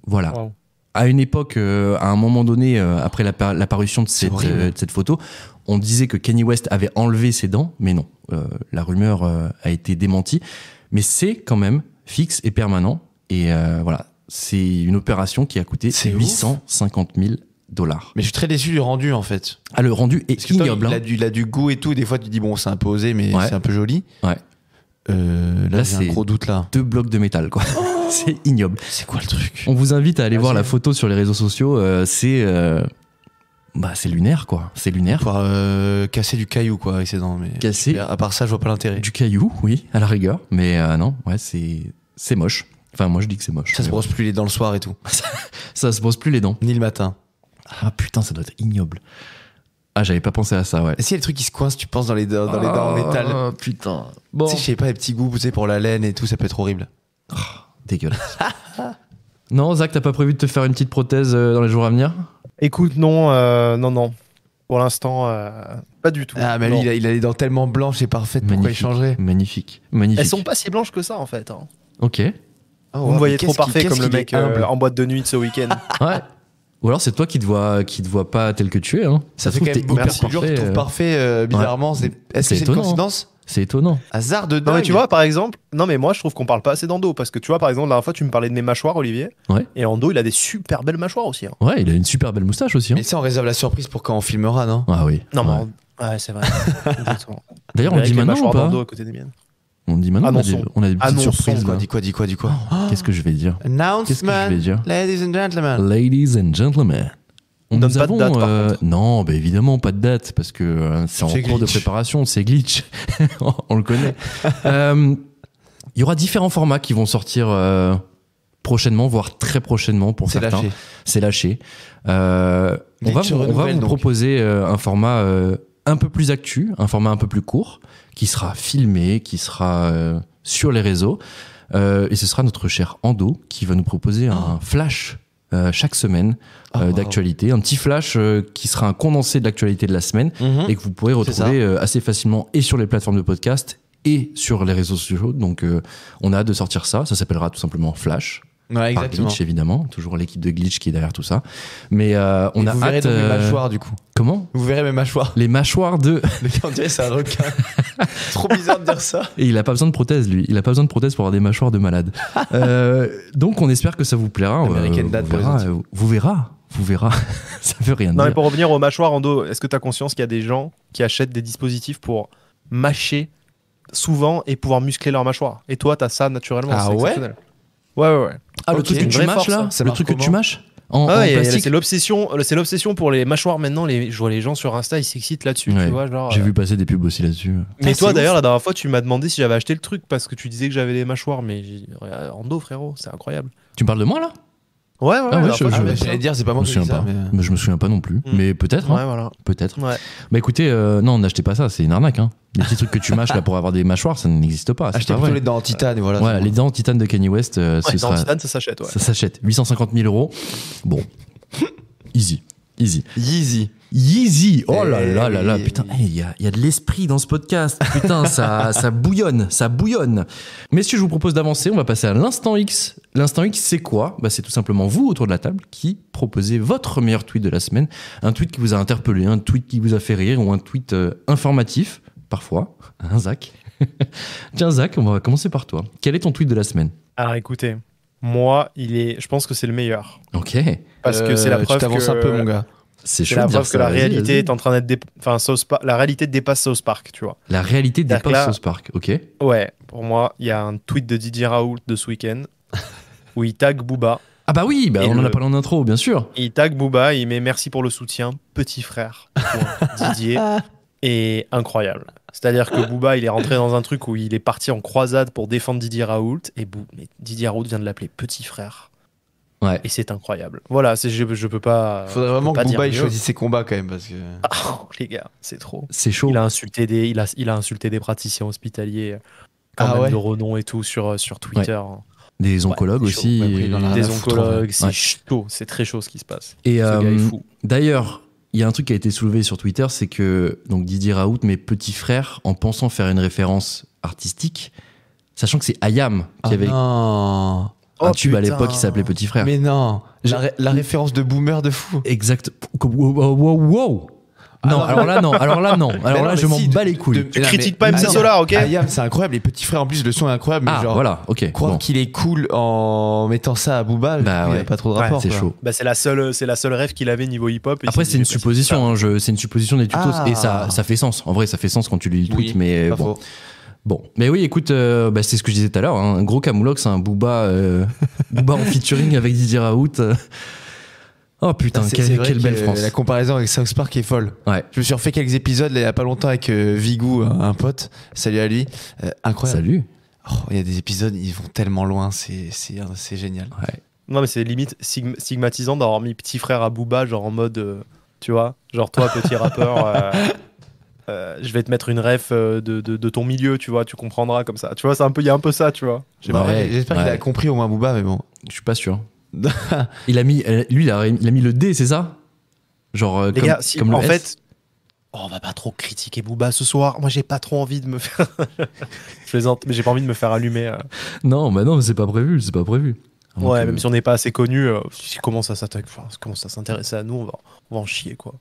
S1: Voilà.
S2: Wow.
S1: À une époque, à un moment donné, après l'apparition de
S3: horrible.
S1: cette photo, on disait que Kanye West avait enlevé ses dents, mais non, la rumeur a été démentie. Mais c'est quand même fixe et permanent. Et voilà, c'est une opération qui a coûté
S3: C'est
S1: 850 000 $.
S3: Mais je suis très déçu du rendu en fait.
S1: Ah, le rendu est
S3: Parce que toi,
S1: ignoble.
S3: il a du goût et tout. Des fois, tu dis bon, c'est un peu osé, mais
S1: Ouais.
S3: c'est un peu joli.
S1: Ouais.
S3: Là, j'ai un
S1: c'est
S3: gros doute là.
S1: 2 blocs de métal, quoi. C'est ignoble.
S3: C'est quoi le truc?
S1: On vous invite à aller
S3: Vas-y.
S1: voir la photo sur les réseaux sociaux. C'est lunaire, quoi. C'est lunaire.
S3: Pour casser du caillou quoi avec ses dents. Mais
S1: Casser
S3: à part ça, je vois pas l'intérêt.
S1: du caillou, oui, à la rigueur. Mais non, ouais, c'est moche. Enfin, moi, je dis que c'est moche.
S3: Ça se
S1: Mais
S3: brosse plus les dents le soir et tout.
S1: ça se brosse plus les dents.
S3: Ni le matin.
S1: Ah putain, ça doit être ignoble. Ah, j'avais pas pensé à ça, ouais.
S3: Est-ce qu'il y a des trucs qui se coincent, tu penses, dans les dents en métal?
S1: Ah, putain. Bon,
S3: Tu sais, je sais pas, les petits goûts, tu sais, pour la laine et tout, ça peut être horrible.
S1: dégueulasse. Non, Zach, t'as pas prévu de te faire une petite prothèse dans les jours à venir?
S2: Écoute, non. Pour l'instant, pas du tout.
S3: Ah, mais
S2: Non.
S3: lui, il a les dents tellement blanches et parfaites, pourquoi il
S1: Magnifique.
S3: changerait?
S1: Magnifique. Magnifique.
S2: Elles sont pas si blanches que ça, en fait. Hein.
S1: Ok.
S3: Oh,
S2: Vous me voyez trop parfait comme le mec
S3: humble.
S2: en boîte de nuit de ce week-end.
S1: Ouais. Ou alors c'est toi qui te vois pas tel que tu es. Hein.
S3: Ça fait
S1: se
S3: quand
S1: trouve,
S3: même
S1: t'es hyper
S3: beaucoup plus dur que tu trouves parfait, bizarrement. Est-ce que
S1: C'est
S3: c'est une
S1: étonnant,
S3: coïncidence?
S1: C'est étonnant.
S3: Hasard de
S2: Non,
S3: dingue.
S2: mais tu vois, par exemple, moi je trouve qu'on parle pas assez d'endo parce que tu vois, par exemple, la dernière fois tu me parlais de mes mâchoires, Olivier.
S1: Ouais.
S2: Et Endo, il a des super belles mâchoires aussi. Hein.
S1: Ouais, il a une super belle moustache aussi. Hein.
S3: Mais ça, on réserve la surprise pour quand on filmera, non?
S1: Ah oui.
S2: Non,
S1: Ouais.
S2: mais ouais, c'est vrai. Exactement.
S1: D'ailleurs, on
S2: Avec
S1: dit
S2: les
S1: maintenant ou
S2: mâchoires
S1: pas
S2: d'Endo à côté des miennes.
S1: On dit maintenant.
S2: Annonçons.
S1: On a des petites
S2: Annonçons,
S1: surprises.
S3: Quoi,
S1: là.
S3: dis quoi?
S1: Qu'est-ce que je vais dire? Qu'est-ce que je
S3: Announcement,
S1: vais dire?
S3: ladies and gentlemen.
S1: Ladies and gentlemen.
S2: Donne
S1: Nous
S2: pas de
S1: avons,
S2: date, par contre.
S1: non, bah évidemment pas de date parce que c'est en
S3: C'est
S1: cours de
S3: glitch.
S1: préparation, c'est glitch, on le connaît. Il y aura différents formats qui vont sortir prochainement, voire très prochainement pour
S3: C'est
S1: certains.
S3: lâché.
S1: C'est lâché. On va
S3: Glitch
S1: vous
S3: renouvelle, donc.
S1: proposer un format un peu plus actu, un format un peu plus court, qui sera filmé, qui sera sur les réseaux. Et ce sera notre cher Ando qui va nous proposer un flash chaque semaine
S3: wow.
S1: d'actualité. Un petit flash qui sera un condensé de l'actualité de la semaine et que vous pourrez
S3: C'est
S1: retrouver assez facilement et sur les plateformes de podcast et sur les réseaux sociaux. Donc on a hâte de sortir ça. Ça s'appellera tout simplement Flash.
S3: Ouais,
S1: Par
S3: exactement.
S1: Glitch, évidemment. Toujours l'équipe de Glitch qui est derrière tout ça. Mais on
S3: Et
S1: a
S3: vous verrez
S1: hâte...
S3: donc mes mâchoires, du coup.
S1: Comment?
S3: Vous verrez mes mâchoires.
S1: Les mâchoires de...
S3: Le gars, on dirait c'est un requin. Trop bizarre de dire ça.
S1: Et il a pas besoin de prothèse, lui. Il a pas besoin de prothèse pour avoir des mâchoires de malade. Donc on espère que ça vous plaira.
S3: American Dad pour les
S1: Vous verrez. Ça veut rien
S2: Non, mais
S1: dire.
S2: pour revenir aux mâchoires, Endo, est-ce que tu as conscience qu'il y a des gens qui achètent des dispositifs pour mâcher souvent et pouvoir muscler leur mâchoire? Et toi, tu as ça naturellement.
S3: Ah
S2: c'est
S3: ouais
S2: exceptionnel. Ouais.
S1: Ah, le
S3: Ok,
S1: truc que
S2: une
S1: tu
S2: vraie
S1: mâches
S2: force,
S1: là?
S2: hein.
S3: Ça
S1: Le
S3: marche
S1: truc que tu
S3: comment
S1: mâches en
S2: Ouais,
S1: plastique?
S2: c'est l'obsession pour les mâchoires maintenant. Je vois les gens sur Insta, ils s'excitent là-dessus.
S1: Ouais.
S2: Tu vois, genre,
S1: J'ai vu passer des pubs aussi là-dessus.
S2: Mais
S3: Ah,
S2: toi,
S3: c'est
S2: d'ailleurs, la dernière fois, tu m'as demandé si j'avais acheté le truc parce que tu disais que j'avais des mâchoires. Mais Endo, frérot, c'est incroyable.
S1: Tu me parles de moi là?
S2: Ouais,
S1: Ah ouais,
S2: la dernière
S1: je-
S2: fois,
S1: je-
S2: tu m'as dit
S3: J'allais dire, c'est pas
S1: Je
S3: moi
S1: me
S3: qui
S1: souviens
S3: dis ça,
S1: pas.
S3: mais...
S1: Mais je me souviens pas non plus. Mais peut-être.
S2: ça.
S1: hein.
S2: Ouais, voilà.
S1: Peut-être.
S2: Ouais.
S1: Bah écoutez, non, n'achetez pas ça, c'est une arnaque. Hein. Les petits trucs que tu mâches là pour avoir des mâchoires, ça n'existe pas. C'est
S3: Achetez
S1: pas
S3: plutôt
S1: vrai.
S3: les dents en titane et voilà.
S1: Voilà, les dents en titane de Kanye West, ce
S2: Ouais, dans
S1: sera,
S2: Titan, ça s'achète. Ouais.
S1: ça s'achète. 850 000 €. Bon, easy.
S3: Yeezy.
S1: Yeezy. Oh là
S3: Eh
S1: là là là.
S3: oui,
S1: Putain,
S3: oui.
S1: il y a de l'esprit dans ce podcast. Putain, ça bouillonne, ça bouillonne. Messieurs, je vous propose d'avancer. On va passer à l'instant X. L'instant X, c'est quoi ? C'est tout simplement vous, autour de la table, qui proposez votre meilleur tweet de la semaine. Un tweet qui vous a interpellé, un tweet qui vous a fait rire ou un tweet informatif, parfois. Hein, Zach ? Tiens, Zach, on va commencer par toi. Quel est ton tweet de la semaine ?
S2: Alors écoutez, moi, je pense que c'est le meilleur.
S1: Ok.
S2: Parce que c'est la preuve
S3: Tu t'avances
S2: que...
S3: un peu, mon gars.
S1: C'est
S2: C'est
S1: chaud
S2: la
S1: de dire
S2: preuve que
S1: ça.
S2: la
S1: Vas-y,
S2: réalité
S1: vas-y.
S2: est en train d'être... la réalité dépasse South Park, tu vois.
S1: La réalité
S2: C'est-à-dire que
S1: dépasse
S2: là-
S1: South Park, ok.
S2: Ouais, pour moi, il y a un tweet de Didier Raoult de ce week-end où il tag Booba.
S1: Ah bah oui,
S2: Et
S1: on en a
S2: le-
S1: parlé en intro, bien sûr.
S2: Il tag Booba, il met merci pour le soutien, petit frère. Point. Didier est incroyable. C'est-à-dire que Booba, il est rentré dans un truc où il est parti en croisade pour défendre Didier Raoult et mais Didier Raoult vient de l'appeler petit frère.
S1: Ouais.
S2: Et c'est incroyable. Voilà, je peux pas.
S3: Faudrait
S2: je peux
S3: vraiment
S2: pas
S3: que
S2: dire
S3: Booba il
S2: mieux.
S3: choisisse ses combats quand même parce que.
S2: Oh, les gars, c'est trop.
S1: C'est chaud.
S2: Il a insulté il a insulté des praticiens hospitaliers quand
S3: Ah
S2: même
S3: ouais.
S2: de renom et tout sur Twitter.
S1: Des oncologues
S2: c'est chaud.
S1: aussi.
S3: Ouais, il en a rien
S2: Des
S3: à foutre,
S2: oncologues, c'est
S1: Ouais.
S2: chaud, c'est très chaud ce qui se passe.
S1: Et
S2: Ce gars est fou.
S1: d'ailleurs, il y a un truc qui a été soulevé sur Twitter, c'est que donc Didier Raoult, mes petits frères, en pensant faire une référence artistique, sachant que c'est Ayam qui avait
S3: Non.
S1: un
S2: Oh,
S1: tube à
S2: putain.
S1: l'époque qui s'appelait Petit Frère.
S3: Mais non. La référence de boomer de fou.
S1: Exact. Wow. Non, alors là, non. Alors là,
S3: Mais
S1: je m'en
S3: si,
S1: bats les couilles.
S2: Tu critiques pas MC
S3: Ayam-
S2: Solar, ok
S3: Ayam, c'est incroyable. Les petits frères, en plus, le son est incroyable. Mais
S1: Ah,
S3: genre,
S1: voilà, ok.
S3: croire
S1: Bon.
S3: qu'il est cool en mettant ça à Booba,
S1: Bah
S3: il n'y
S1: ouais.
S3: a pas trop de
S2: Ouais,
S3: rapport.
S1: C'est
S3: quoi.
S1: chaud.
S2: Bah, c'est la seule rêve qu'il avait niveau hip-hop. et
S1: Après,
S2: il s'est
S1: c'est une
S2: dit, bah,
S1: supposition,
S2: ça.
S1: c'est une supposition des tutos,
S3: Ah.
S1: et ça fait sens. En vrai, ça fait sens quand tu lis le tweet,
S3: Oui,
S1: mais
S3: pas
S1: bon.
S3: faux.
S1: Bon, mais oui, écoute, c'est ce que je disais tout à l'heure, hein, un gros camoulox, un Booba, Booba en featuring avec Didier Raoult. Oh putain,
S3: C'est
S1: quelle
S3: vrai
S1: belle
S3: que
S1: France.
S3: La comparaison avec South Park est folle.
S1: Ouais.
S3: Je me suis refait quelques épisodes là, il n'y a pas longtemps avec Vigou, un pote. Salut à lui. Incroyable.
S1: Salut.
S3: Oh, il y a des épisodes, ils vont tellement loin, c'est génial.
S1: Ouais.
S2: Non, mais c'est limite stigmatisant d'avoir mis petit frère à Booba, genre en mode, tu vois, genre toi, petit rappeur, je vais te mettre une ref de ton milieu, tu vois, tu comprendras comme ça. Tu vois, il y a un peu ça, tu vois.
S3: J'espère qu'il a compris au moins Booba, mais bon.
S1: Je suis pas sûr. Il a mis le D, c'est ça? Genre,
S2: Les
S1: comme,
S2: gars, si,
S1: comme le
S2: en
S1: S.
S2: fait, on va pas trop critiquer Booba ce soir. Moi, j'ai pas trop envie de me faire. Je plaisante, mais j'ai pas envie de me faire allumer.
S1: Non, bah non, c'est pas prévu, Donc,
S2: Ouais, même si on n'est pas assez connu, si commence à s'intéresser à nous, on va en chier, quoi.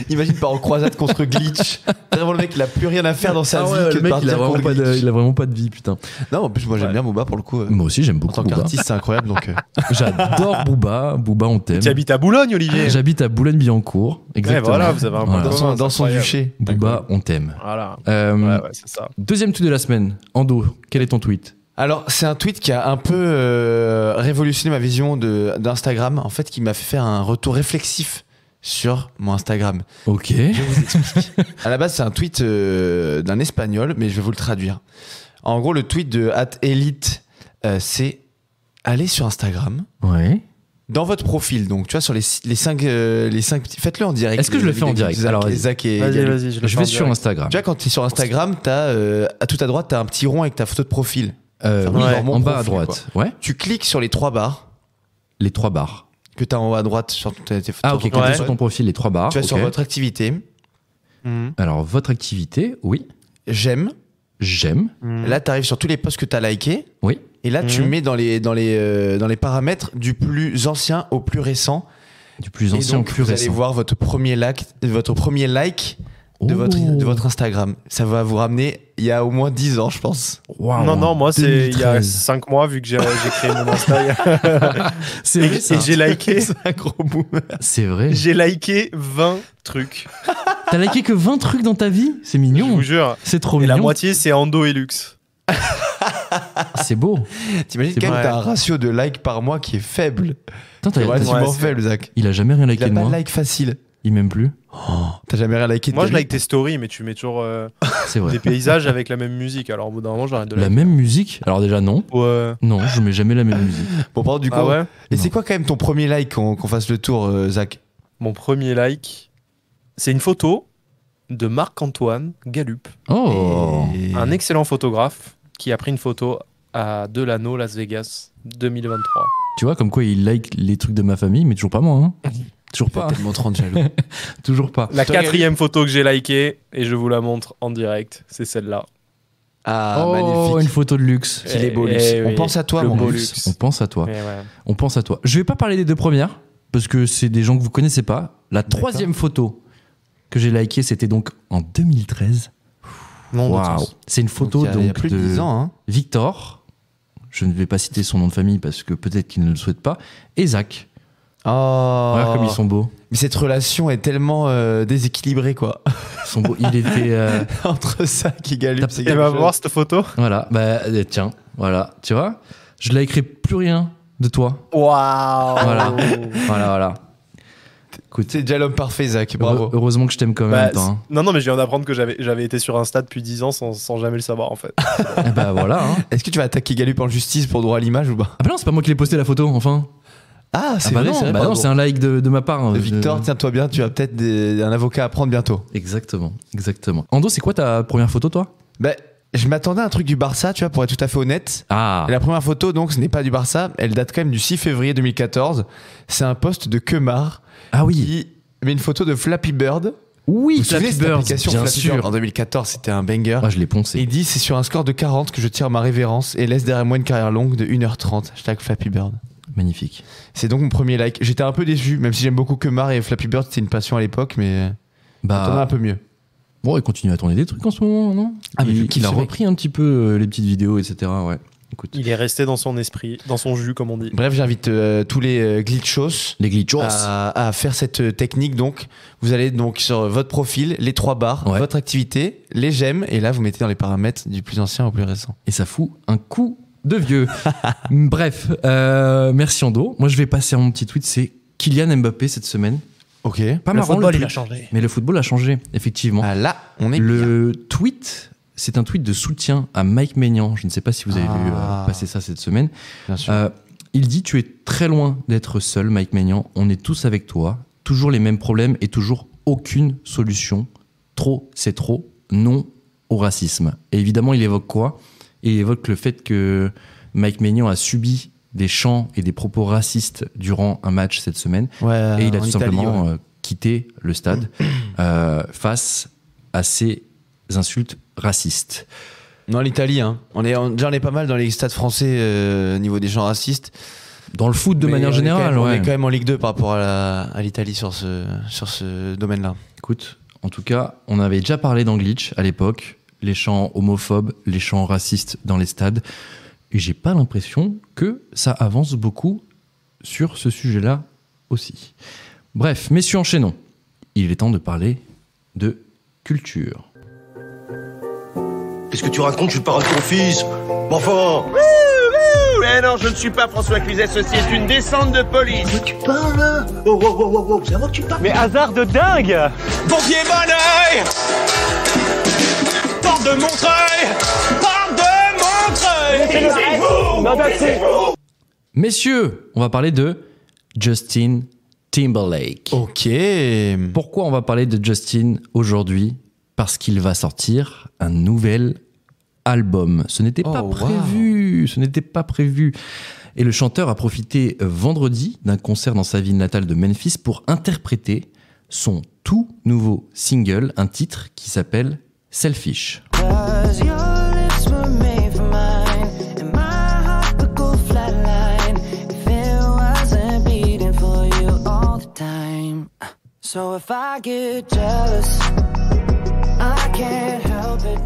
S3: Imagine pas en croisade contre Glitch. Vraiment, le mec, il a plus rien à faire dans sa
S1: Ah
S3: vie
S1: ouais,
S3: que
S1: le
S3: de
S1: mec,
S3: partir contre Glitch.
S1: il a vraiment pas de vie, putain.
S3: Non, en plus, moi, j'aime bien Booba pour le coup.
S1: Moi aussi, j'aime
S3: En
S1: beaucoup
S3: tant
S1: Booba.
S3: qu'artiste, c'est incroyable. Donc,
S1: J'adore Booba. Booba, on t'aime.
S2: Tu habites à Boulogne, Olivier.
S1: J'habite à Boulogne-Billancourt.
S2: Ouais,
S1: Exactement.
S2: voilà, vous avez un point
S1: Voilà.
S2: commun,
S3: dans
S2: c'est
S3: son
S2: incroyable.
S3: duché.
S1: Booba, on t'aime.
S2: Voilà.
S1: Euh,
S2: Ouais, c'est ça.
S1: Deuxième tweet de la semaine. Ando, quel est ton tweet?
S3: Alors, c'est un tweet qui a un peu révolutionné ma vision d'Instagram, en fait, qui m'a fait faire un retour réflexif sur mon Instagram.
S1: Ok.
S3: Je vous explique. À la base, c'est un tweet d'un espagnol, mais je vais vous le traduire. En gros, le tweet de @elite, c'est aller sur Instagram,
S1: Ouais.
S3: dans votre profil. Donc, tu vois, sur les 5 faites-le en direct.
S1: Est-ce que je le fais en direct?
S3: Alors,
S1: Alors,
S3: Zach et
S2: Vas-y,
S3: Galou.
S2: vas-y, je le
S1: Je
S2: fais
S1: vais
S2: en
S1: sur
S2: direct.
S1: Instagram.
S3: Tu vois, quand tu es sur Instagram, à tout à droite, tu as un petit rond avec ta photo de profil.
S1: Oui,
S2: Ouais.
S3: Dans mon
S1: en bas à
S3: profil,
S1: droite. Ouais.
S3: Tu cliques sur les 3 barres
S1: Les 3 barres.
S3: que tu as en haut à droite sur tes photos.
S1: Ah, ok. Quand tu
S2: Ouais.
S1: es sur ton profil, les 3 barres.
S3: Tu vas sur
S1: ok.
S3: votre activité.
S2: Mhm.
S1: Alors, votre activité, oui.
S3: J'aime.
S1: J'aime.
S2: Mhm.
S3: Là, tu arrives sur tous les posts que tu as likés.
S1: Oui.
S3: Et là, tu
S2: Mhm.
S3: mets dans les paramètres du plus ancien au plus récent.
S1: Du plus
S3: Et
S1: ancien au
S3: donc,
S1: plus
S3: vous allez
S1: récent.
S3: voir votre premier like de votre Instagram. Ça va vous ramener il y a au moins 10 ans, je pense.
S1: Waouh.
S2: Non, moi, c'est il y a
S1: 2013.
S2: 5 mois, vu que j'ai créé mon Insta.
S1: C'est vrai, ça.
S2: Et j'ai liké,
S3: C'est un gros boomer.
S1: C'est vrai.
S2: j'ai liké 20 trucs.
S1: T'as liké que 20 trucs dans ta vie? C'est
S2: Je
S1: mignon.
S2: vous jure.
S1: C'est trop
S2: Et la
S1: mignon.
S2: moitié, c'est Ando et Lux.
S1: C'est beau.
S3: T'imagines
S1: C'est
S3: quand même
S2: vrai.
S3: t'as un ratio de like par mois qui est faible.
S1: Putain,
S3: C'est
S1: t'as-
S3: relativement
S2: c'est-
S3: faible, Zach.
S1: Il a jamais rien
S3: Il
S1: liké
S3: a
S1: de
S3: pas
S1: moi.
S3: de like facile.
S1: Il m'aime plus.
S3: T'as jamais rien liké de
S2: Moi,
S3: ta
S2: je
S3: vie.
S2: like tes stories, mais tu mets toujours
S1: C'est vrai.
S2: des paysages avec la même musique. Alors, au bout d'un moment, j'arrête de
S1: La
S2: liker.
S1: même musique? Alors déjà non.
S2: Ouais.
S1: Non, je mets jamais la même musique.
S3: Bon, pardon, du coup.
S2: Ah ouais.
S3: Et c'est quoi quand même ton premier like qu'on fasse le tour, Zach?
S2: Mon premier like, c'est une photo de Marc-Antoine Galup,
S1: Oh.
S3: Et-
S2: un excellent photographe qui a pris une photo à Delano, Las Vegas, 2023.
S1: Tu vois, comme quoi il like les trucs de ma famille, mais toujours pas moi. Hein. Toujours pas.
S3: Tellement te rendre jaloux.
S1: Toujours pas.
S2: La
S3: Toi,
S2: 4e photo que j'ai likée, et je vous la montre en direct, c'est celle-là.
S3: Ah,
S1: Oh,
S3: magnifique.
S1: une photo de luxe.
S3: Qu'il est beau,
S2: Eh,
S3: Luxe.
S2: eh
S3: On
S2: oui.
S3: pense à toi,
S2: Le
S3: mon
S2: beau
S3: Luxe.
S2: luxe.
S1: On pense à toi.
S2: Mais ouais.
S1: On pense à toi. Je vais pas parler des 2 premières parce que c'est des gens que vous connaissez pas. La 3e photo que j'ai likée, c'était donc en 2013.
S2: Non,
S1: Waouh. C'est une photo
S3: Donc, il y a
S1: donc
S3: plus de 10 ans. Hein.
S1: Victor. Je ne vais pas citer son nom de famille parce que peut-être qu'il ne le souhaite pas. Et Zach.
S3: Oh.
S1: Regarde comme ils sont beaux.
S3: Mais cette relation est tellement déséquilibrée, quoi.
S1: Ils sont beaux. Il était.
S3: Entre ça qui galupe, c'est
S2: Et
S3: quelque
S2: va
S3: chose.
S2: voir cette photo.
S1: Voilà. Bah tiens. Voilà. Tu vois. Je likerai plus rien de toi.
S2: Waouh.
S1: Voilà. Voilà. Écoute.
S3: C'est déjà l'homme parfait, Zach. Bravo.
S1: Heureusement que je t'aime quand même.
S2: Bah,
S1: toi, hein.
S2: non, mais je viens d'apprendre que j'avais été sur Insta depuis 10 ans sans jamais le savoir en fait.
S1: Eh bah voilà. Hein.
S3: Est-ce que tu vas attaquer Galup en justice pour droit à l'image ou pas?
S1: Ah bah non, c'est pas moi qui l'ai posté la photo. Enfin.
S3: Ah,
S1: Ah bah non, bah non,
S3: pardon.
S1: c'est un like de ma part. hein.
S3: Victor, tiens-toi bien, tu as peut-être un avocat à prendre bientôt.
S1: Exactement. Ando, c'est quoi ta première photo, toi?
S3: Ben, je m'attendais à un truc du Barça, tu vois, pour être tout à fait honnête.
S1: Ah.
S3: Et la première photo, donc, ce n'est pas du Barça, elle date quand même du 6 février 2014. C'est un post de Kemar
S1: Ah oui.
S3: qui met une photo de Flappy Bird.
S1: Oui,
S3: Vous vous souvenez de cette application
S1: bien
S3: Flappy
S1: sûr.
S3: Bird en 2014, c'était un banger.
S1: Ah, je l'ai
S3: Et
S1: poncé.
S3: il dit c'est sur un score de 40 que je tire ma révérence et laisse derrière moi une carrière longue de 1h30. Hashtag Flappy Bird.
S1: Magnifique.
S3: C'est donc mon premier like. J'étais un peu déçu, même si j'aime beaucoup Kemar et Flappy Bird, c'était une passion à l'époque, mais t'en as un
S1: Bah,
S3: peu mieux.
S1: bon, il continue à tourner des trucs en ce moment, non?
S3: Ah, mais
S1: il,
S3: je kiffe
S1: il a
S3: ce mec.
S1: repris un petit peu les petites vidéos, etc. Ouais. Écoute.
S2: Il est resté dans son esprit, dans son jus comme on dit.
S3: Bref, j'invite tous les glitchos
S1: Les glitchos.
S3: à faire cette technique. Donc, vous allez donc sur votre profil, les 3 barres,
S1: Ouais.
S3: votre activité, les j'aime, et là, vous mettez dans les paramètres du plus ancien au plus récent.
S1: Et ça fout un coup de vieux. Bref, merci Ando. Moi, je vais passer à mon petit tweet. C'est Kylian Mbappé cette semaine.
S3: Ok.
S1: Pas
S2: Le
S1: marrant,
S2: football,
S1: le
S2: il a
S1: tweet.
S2: changé.
S1: Mais le football a changé, effectivement.
S3: Ah là, on est bien.
S1: Le tweet, c'est un tweet de soutien à Mike Maignan. Je ne sais pas si vous avez vu passer ça cette semaine.
S3: Bien sûr.
S1: Il dit: tu es très loin d'être seul, Mike Maignan. On est tous avec toi. Toujours les mêmes problèmes et toujours aucune solution. Trop, c'est trop. Non au racisme. Et évidemment, il évoque quoi? Il évoque le fait que Mike Maignan a subi des chants et des propos racistes durant un match cette semaine.
S3: Ouais,
S1: Et il a
S3: en
S1: tout
S3: Italie,
S1: simplement
S3: ouais.
S1: quitté le stade face à ces insultes racistes.
S3: Non, l'Italie, hein. On est pas mal dans les stades français au niveau des gens racistes.
S1: Dans le foot de
S3: Mais
S1: manière
S3: on est quand
S1: générale,
S3: même- On
S1: ouais.
S3: est quand même en Ligue 2 par rapport à l'Italie sur ce domaine-là.
S1: Écoute, en tout cas, on avait déjà parlé d'Anglitch à l'époque, les chants homophobes, les chants racistes dans les stades, et j'ai pas l'impression que ça avance beaucoup sur ce sujet-là aussi. Bref, messieurs, enchaînons. Il est temps de parler de culture.
S5: Qu'est-ce que tu racontes? Je suis le parrain de ton fils. Mais enfin.
S7: Mais non, je ne suis pas François Cluzet, ceci est une descente de police.
S5: De quoi tu parles là? Oh, c'est à moi que tu parles.
S7: Mais hasard de dingue. Pompier Bonneuil. Porte de Montreuil. Porte de Montreuil.
S1: Messieurs, on va parler de Justin Timberlake.
S3: Ok.
S1: Pourquoi on va parler de Justin aujourd'hui? Parce qu'il va sortir un nouvel album. Ce n'était pas
S3: wow.
S1: prévu. Ce n'était pas prévu. Et le chanteur a profité vendredi d'un concert dans sa ville natale de Memphis pour interpréter son tout nouveau single, un titre qui s'appelle Selfish.
S8: Cause your lips were made for mine, and my heart would go flatline if it wasn't beating for you all the time. So if I get jealous, I can't help it.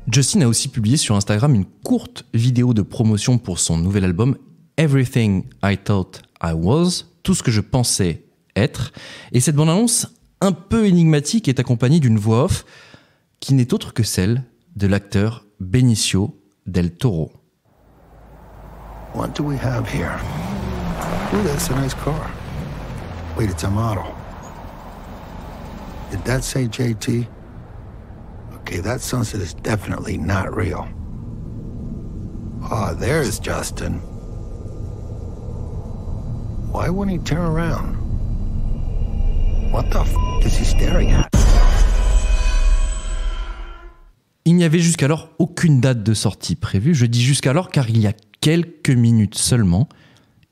S1: Justin a aussi publié sur Instagram une courte vidéo de promotion pour son nouvel album Everything I Thought I Was, tout ce que je pensais être. Et cette bande-annonce un peu énigmatique est accompagnée d'une voix off qui n'est autre que celle de l'acteur Benicio del Toro.
S9: What do we have here? Ooh, that's a nice car. Wait, it's a model. Did that say JT? Okay, that sunset is definitely not real. Ah, there's Justin. Why wouldn't he turn around? What the f*** is he staring at?
S1: Il n'y avait jusqu'alors aucune date de sortie prévue. Je dis jusqu'alors car il y a quelques minutes seulement,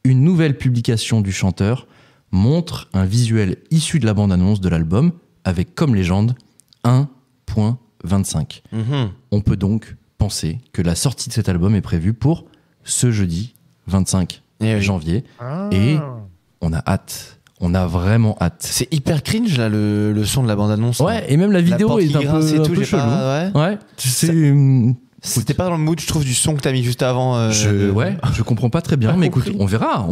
S1: une nouvelle publication du chanteur montre un visuel issu de la bande-annonce de l'album avec comme légende 1.25. On peut donc penser que la sortie de cet album est prévue pour ce jeudi 25 janvier. Et on a hâte. On a vraiment hâte.
S3: C'est hyper cringe là le son de la bande-annonce.
S1: Ouais, et même la vidéo est un peu chelou. Ouais, tu sais.
S3: C'était pas dans le mood, je trouve, du son que t'as mis juste avant.
S1: Je comprends pas très bien, mais écoute, on verra.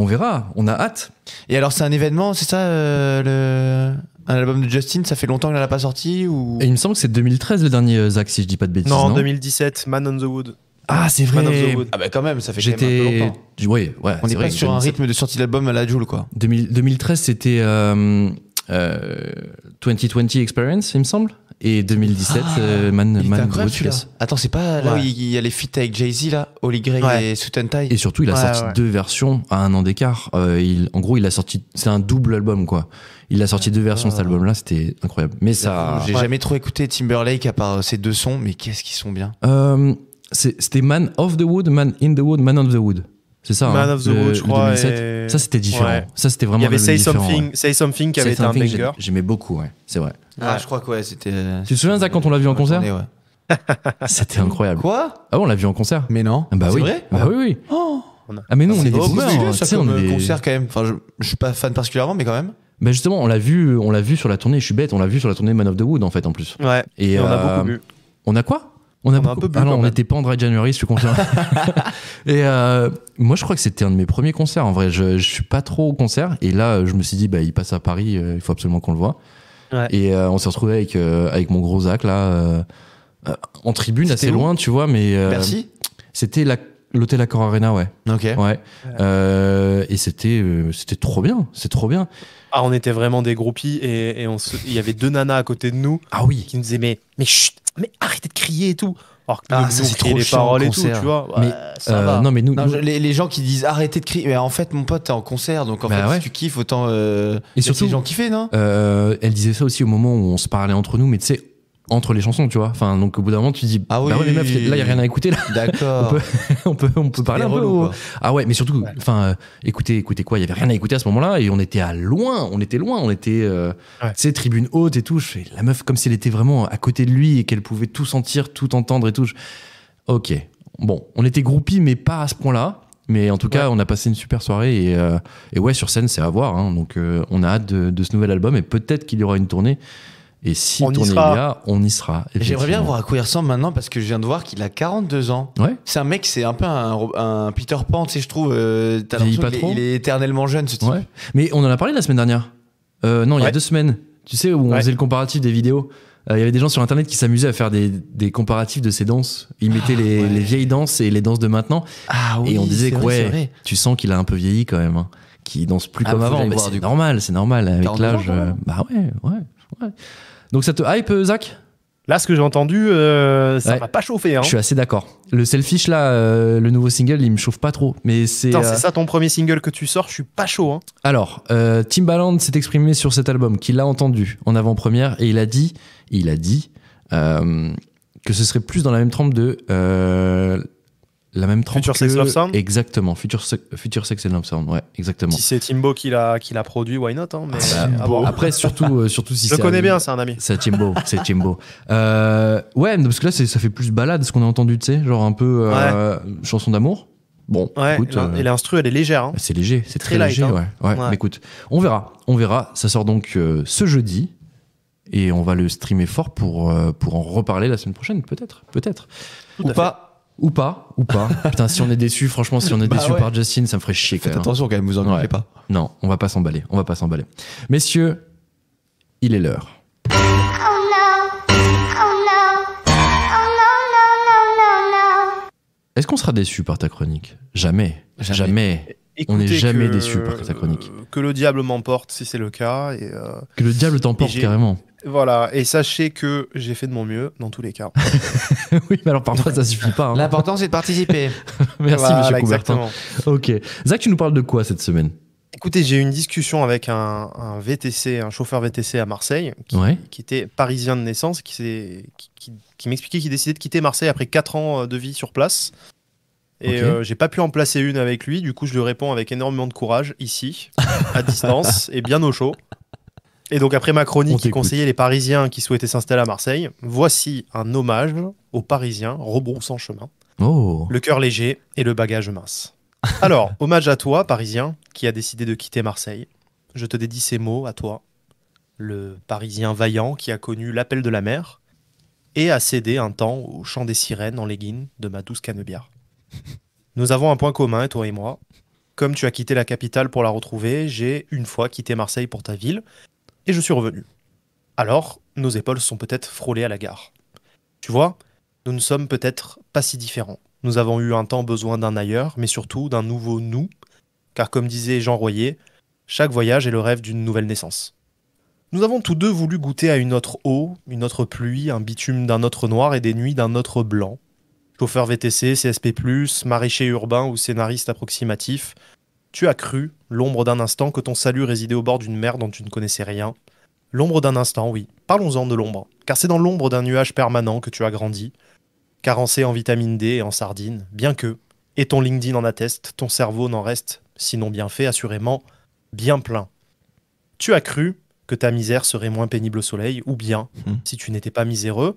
S1: On a hâte.
S3: Et alors, c'est un événement, c'est ça, un album de Justin, ça fait longtemps qu'il n'a pas sorti ou...
S1: Et il me semble que c'est 2013 le dernier Zach, si je dis pas de bêtises.
S2: Non, 2017, Man on the Wood.
S1: Ah, c'est vrai.
S2: Man of the Wood.
S3: Ah bah quand même, ça fait quand même un peu longtemps.
S1: Ouais,
S3: on est pas sur un rythme de sortie d'album à la Jul, quoi.
S1: 2013, c'était 2020 Experience, il me semble. Et 2017, Man of the Wood.
S3: Attends, c'est pas là où il y a les feats avec Jay-Z, là, Holy Grail et Suit and Tie.
S1: Et surtout, il a sorti 2 versions à 1 an d'écart. En gros, il a sorti... C'est un double album, quoi. Il a sorti 2 versions de cet album-là, c'était incroyable. Mais ça...
S3: J'ai jamais trop écouté Timberlake à part ces 2 sons, mais qu'est-ce qu'ils sont bien.
S1: C'était Man of the Wood, Man in the Wood, Man on the Wood. C'est ça,
S2: Man of the Wood, je crois.
S1: 2007. Ça, c'était différent. Ouais. Ça, c'était vraiment.
S2: Il y avait Say Something qui avait été un banger.
S1: J'aimais beaucoup, c'est vrai.
S3: Je crois que c'était.
S1: Tu te souviens, Zach, quand on l'a vu en concert? C'était incroyable.
S3: Quoi?
S1: Ah, on l'a vu en concert.
S3: Mais non.
S1: Bah oui.
S3: Vrai?
S1: Bah oui. Oh. Ah, mais nous, on est des boomers.
S3: C'est comme concert quand même. Enfin, je suis pas fan particulièrement, mais quand même.
S1: Bah justement, on l'a vu sur la tournée. Je suis bête. On l'a vu sur la tournée Man of the Wood, en fait, en plus.
S2: Ouais.
S1: Et
S2: on a beaucoup bu.
S1: On a quoi? On a un peu bu. Ah non, on n'était pas en Dry January, je suis content. Et moi, je crois que c'était un de mes premiers concerts. En vrai, je suis pas trop au concert. Et là, je me suis dit, il passe à Paris, il faut absolument qu'on le voit. Ouais. Et on s'est retrouvé avec mon gros Zach là, en tribune, assez loin, tu vois, mais.
S3: Merci.
S1: C'était l'hôtel Accor Arena, ouais.
S3: Ok.
S1: Ouais. Et c'était trop bien. C'est trop bien.
S2: Ah, on était vraiment des groupies et il y avait 2 nanas à côté de nous.
S1: Ah oui.
S2: Qui nous disaient mais chut, mais arrêtez de crier et tout. Alors que
S3: ça c'est trop
S2: les paroles et tout, tu vois.
S1: Mais
S2: ça va.
S1: Non mais nous,
S3: les gens qui disent arrêtez de crier, mais en fait mon pote t'es en concert, donc en fait si tu kiffes autant.
S1: Et surtout
S3: les gens kiffaient, non?
S1: Elle disait ça aussi au moment où on se parlait entre nous, mais tu sais. Entre les chansons, tu vois. Enfin, donc au bout d'un moment, tu dis
S3: ah oui,
S1: bah ouais, mais meuf, là il y a rien à écouter là.
S3: D'accord.
S1: on peut parler un peu. Ah ouais, mais surtout, enfin, écoutez quoi, il y avait rien à écouter à ce moment-là et on était loin, tu sais, tribune haute et tout. Je fais la meuf comme si elle était vraiment à côté de lui et qu'elle pouvait tout sentir, tout entendre et tout. Ok, bon, on était groupies, mais pas à ce point-là. Mais en tout cas, on a passé une super soirée et ouais, sur scène, c'est à voir. Hein. Donc, on a hâte de ce nouvel album et peut-être qu'il y aura une tournée. Et si on y sera, on y sera.
S3: J'aimerais bien voir à quoi il ressemble maintenant parce que je viens de voir qu'il a 42 ans.
S1: Ouais.
S3: C'est un mec, c'est un peu un Peter Pan, tu sais, je trouve. T'as l'impression qu'il est éternellement jeune, ce type. Ouais.
S1: Mais on en a parlé la semaine dernière. Non, il y a 2 semaines. Tu sais, où on faisait le comparatif des vidéos. Il y avait des gens sur internet qui s'amusaient à faire des comparatifs de ces danses. Ils mettaient les vieilles danses et les danses de maintenant.
S3: Ah oui.
S1: Et on disait que tu sens qu'il a un peu vieilli quand même. Hein. Qu'il danse plus comme avant. Mais c'est normal avec l'âge. Bah ouais. Donc ça te hype, Zach?
S2: Là, ce que j'ai entendu, ça m'a pas chauffé. Hein.
S1: Je suis assez d'accord. Le Selfish, là, le nouveau single, il me chauffe pas trop. Mais c'est
S2: ça ton premier single que tu sors, je suis pas chaud. Hein.
S1: Alors, Timbaland s'est exprimé sur cet album, qu'il a entendu en avant-première, et il a dit que ce serait plus dans la même trempe de... la même trempe
S2: Future Sex Love Sound.
S1: Exactement, Future Sex and Love Sound, ouais, exactement.
S2: Si c'est Timbo qui l'a produit, why not, hein, mais
S1: après surtout si
S2: je le connais bien, c'est un ami.
S1: C'est Timbo. Ouais, parce que là ça fait plus balade ce qu'on a entendu, tu sais, genre un peu chanson d'amour. Bon, écoute,
S2: et l'instru elle est légère. Hein.
S1: C'est léger, c'est très léger,
S2: light,
S1: ouais. Mais écoute, on verra. Ça sort donc ce jeudi. Et on va le streamer fort pour en reparler la semaine prochaine, peut-être. Ou pas. Putain, si on est déçu, franchement, si on est déçu par Justin, ça me ferait chier.
S3: Faites attention quand même, vous en occupez pas.
S1: Non, on va pas s'emballer. Messieurs, il est l'heure. Est-ce qu'on sera déçu par ta chronique? Jamais.
S2: Écoutez,
S1: on n'est jamais déçu par ta chronique.
S2: Que le diable m'emporte si c'est le cas.
S1: Que le diable t'emporte carrément.
S2: Voilà, et sachez que j'ai fait de mon mieux dans tous les cas.
S1: Oui, mais alors parfois ça suffit pas. Hein.
S3: L'important c'est de participer.
S1: Merci monsieur Coubertin. Ok. Zach, tu nous parles de quoi cette semaine?
S2: Écoutez, j'ai eu une discussion avec un chauffeur VTC à Marseille, qui était parisien de naissance, qui m'expliquait qu'il décidait de quitter Marseille après 4 ans de vie sur place. Et
S1: Ok.
S2: j'ai pas pu en placer une avec lui, du coup je lui réponds avec énormément de courage, ici, à distance, et bien au chaud. Et donc après ma
S1: On
S2: chronique qui
S1: t'écoute.
S2: conseillait les Parisiens qui souhaitaient s'installer à Marseille, voici un hommage aux Parisiens rebroussant chemin,
S1: Oh.
S2: le cœur léger et le bagage mince. Alors, hommage à toi, Parisien, qui a décidé de quitter Marseille. Je te dédie ces mots à toi, le Parisien vaillant qui a connu l'appel de la mer et a cédé un temps au chant des sirènes en legging de ma douce Canebière. Nous avons un point commun, toi et moi. Comme tu as quitté la capitale pour la retrouver, j'ai une fois quitté Marseille pour ta ville et je suis revenu. Alors, nos épaules sont peut-être frôlées à la gare. Tu vois, nous ne sommes peut-être pas si différents. Nous avons eu un temps besoin d'un ailleurs, mais surtout d'un nouveau nous, car comme disait Jean Royer, chaque voyage est le rêve d'une nouvelle naissance. Nous avons tous deux voulu goûter à une autre eau, une autre pluie, un bitume d'un autre noir et des nuits d'un autre blanc. Chauffeur VTC, CSP+, maraîcher urbain ou scénariste approximatif, tu as cru, l'ombre d'un instant, que ton salut résidait au bord d'une mer dont tu ne connaissais rien. L'ombre d'un instant, oui. Parlons-en de l'ombre, car c'est dans l'ombre d'un nuage permanent que tu as grandi, carencé en vitamine D et en sardines, bien que, et ton LinkedIn en atteste, ton cerveau n'en reste, sinon bien fait, assurément, bien plein. Tu as cru que ta misère serait moins pénible au soleil, ou bien, si tu n'étais pas miséreux,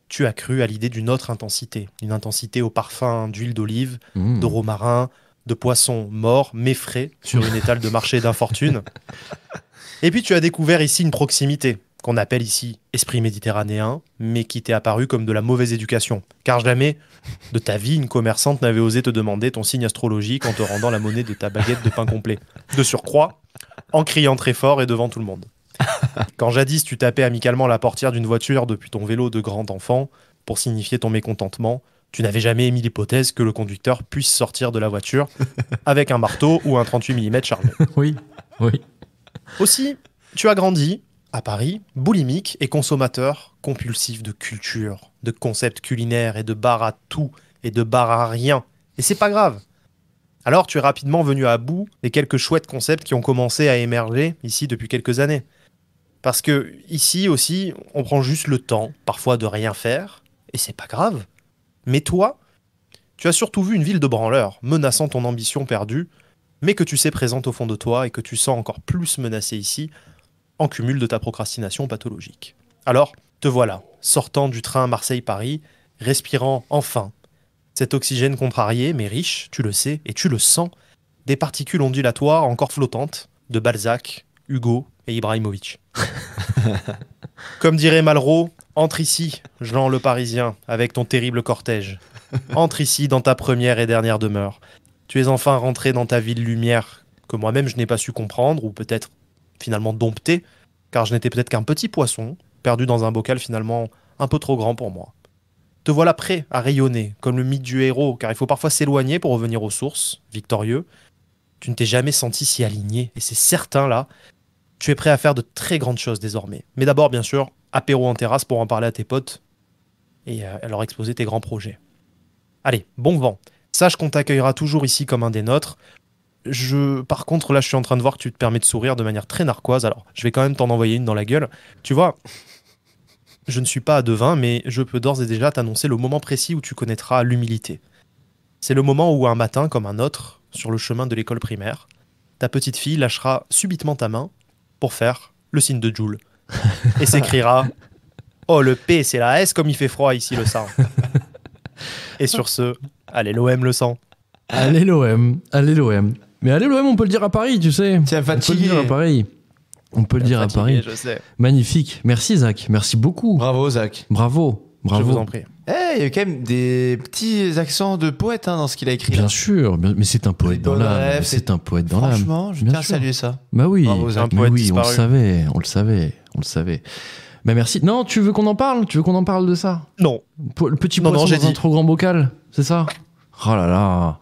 S2: tu as cru à l'idée d'une autre intensité, une intensité au parfum d'huile d'olive,
S1: Mmh.
S2: de romarin, de poissons morts, mais frais, sur une étale de marché d'infortune. Et puis tu as découvert ici une proximité, qu'on appelle ici esprit méditerranéen, mais qui t'est apparu comme de la mauvaise éducation. Car jamais, de ta vie, une commerçante n'avait osé te demander ton signe astrologique en te rendant la monnaie de ta baguette de pain complet. De surcroît, en criant très fort et devant tout le monde. Quand jadis tu tapais amicalement la portière d'une voiture depuis ton vélo de grand enfant pour signifier ton mécontentement, tu n'avais jamais émis l'hypothèse que le conducteur puisse sortir de la voiture avec un marteau ou un 38 mm chargé.
S1: Oui, oui.
S2: Aussi, tu as grandi, à Paris, boulimique et consommateur compulsif de culture, de concepts culinaires et de bar à tout et de bar à rien. Et c'est pas grave. Alors tu es rapidement venu à bout des quelques chouettes concepts qui ont commencé à émerger ici depuis quelques années. Parce que ici aussi, on prend juste le temps, parfois de rien faire, et c'est pas grave. Mais toi, tu as surtout vu une ville de branleurs, menaçant ton ambition perdue, mais que tu sais présente au fond de toi et que tu sens encore plus menacée ici, en cumul de ta procrastination pathologique. Alors, te voilà, sortant du train Marseille-Paris, respirant enfin cet oxygène contrarié, mais riche, tu le sais et tu le sens, des particules ondulatoires encore flottantes de Balzac, Hugo et Ibrahimovic. Comme dirait Malraux, entre ici, Jean le Parisien, avec ton terrible cortège. Entre ici dans ta première et dernière demeure. Tu es enfin rentré dans ta ville lumière que moi-même je n'ai pas su comprendre, ou peut-être finalement dompter, car je n'étais peut-être qu'un petit poisson, perdu dans un bocal finalement un peu trop grand pour moi. Te voilà prêt à rayonner, comme le mythe du héros, car il faut parfois s'éloigner pour revenir aux sources, victorieux. Tu ne t'es jamais senti si aligné, et c'est certain là, tu es prêt à faire de très grandes choses désormais. Mais d'abord, bien sûr, apéro en terrasse pour en parler à tes potes et à leur exposer tes grands projets. Allez, bon vent. Sache qu'on t'accueillera toujours ici comme un des nôtres. Par contre, là, je suis en train de voir que tu te permets de sourire de manière très narquoise, alors je vais quand même t'en envoyer une dans la gueule. Tu vois, je ne suis pas devin, mais je peux d'ores et déjà t'annoncer le moment précis où tu connaîtras l'humilité. C'est le moment où un matin, comme un autre, sur le chemin de l'école primaire, ta petite fille lâchera subitement ta main pour faire le signe de Joule et s'écriera « Oh, le P, c'est la S comme il fait froid ici, le sang !» Et sur ce, allez l'OM le sang.
S1: Allez l'OM, allez l'OM. Mais allez l'OM, on peut le dire à Paris, tu sais.
S3: Tiens,
S1: On peut le
S3: fatigué.
S1: dire à Paris. On peut le dire à Paris.
S2: Je sais.
S1: Magnifique. Merci Zach, merci beaucoup.
S3: Bravo, Zach.
S1: Bravo, bravo.
S2: Je vous en prie.
S3: Il y a quand même des petits accents de poète dans ce qu'il a écrit.
S1: Bien
S3: là.
S1: sûr, mais c'est un poète dans l'âme.
S3: Baudelaire,
S1: C'est un poète dans l'âme.
S3: Franchement, je
S1: Bien
S3: tiens à
S1: sûr.
S3: saluer ça.
S1: Bah oui,
S3: Bravo, Zach.
S2: Un
S1: mais
S2: poète
S1: oui, on le
S2: disparu.
S1: savait, on le savait, on le savait. Bah merci. Non, tu veux qu'on en parle? Tu veux qu'on en parle de ça?
S2: Non.
S1: Le petit
S2: Non,
S1: poisson
S2: j'ai
S1: dans un
S2: dit.
S1: trop grand bocal, c'est ça? Oh là là.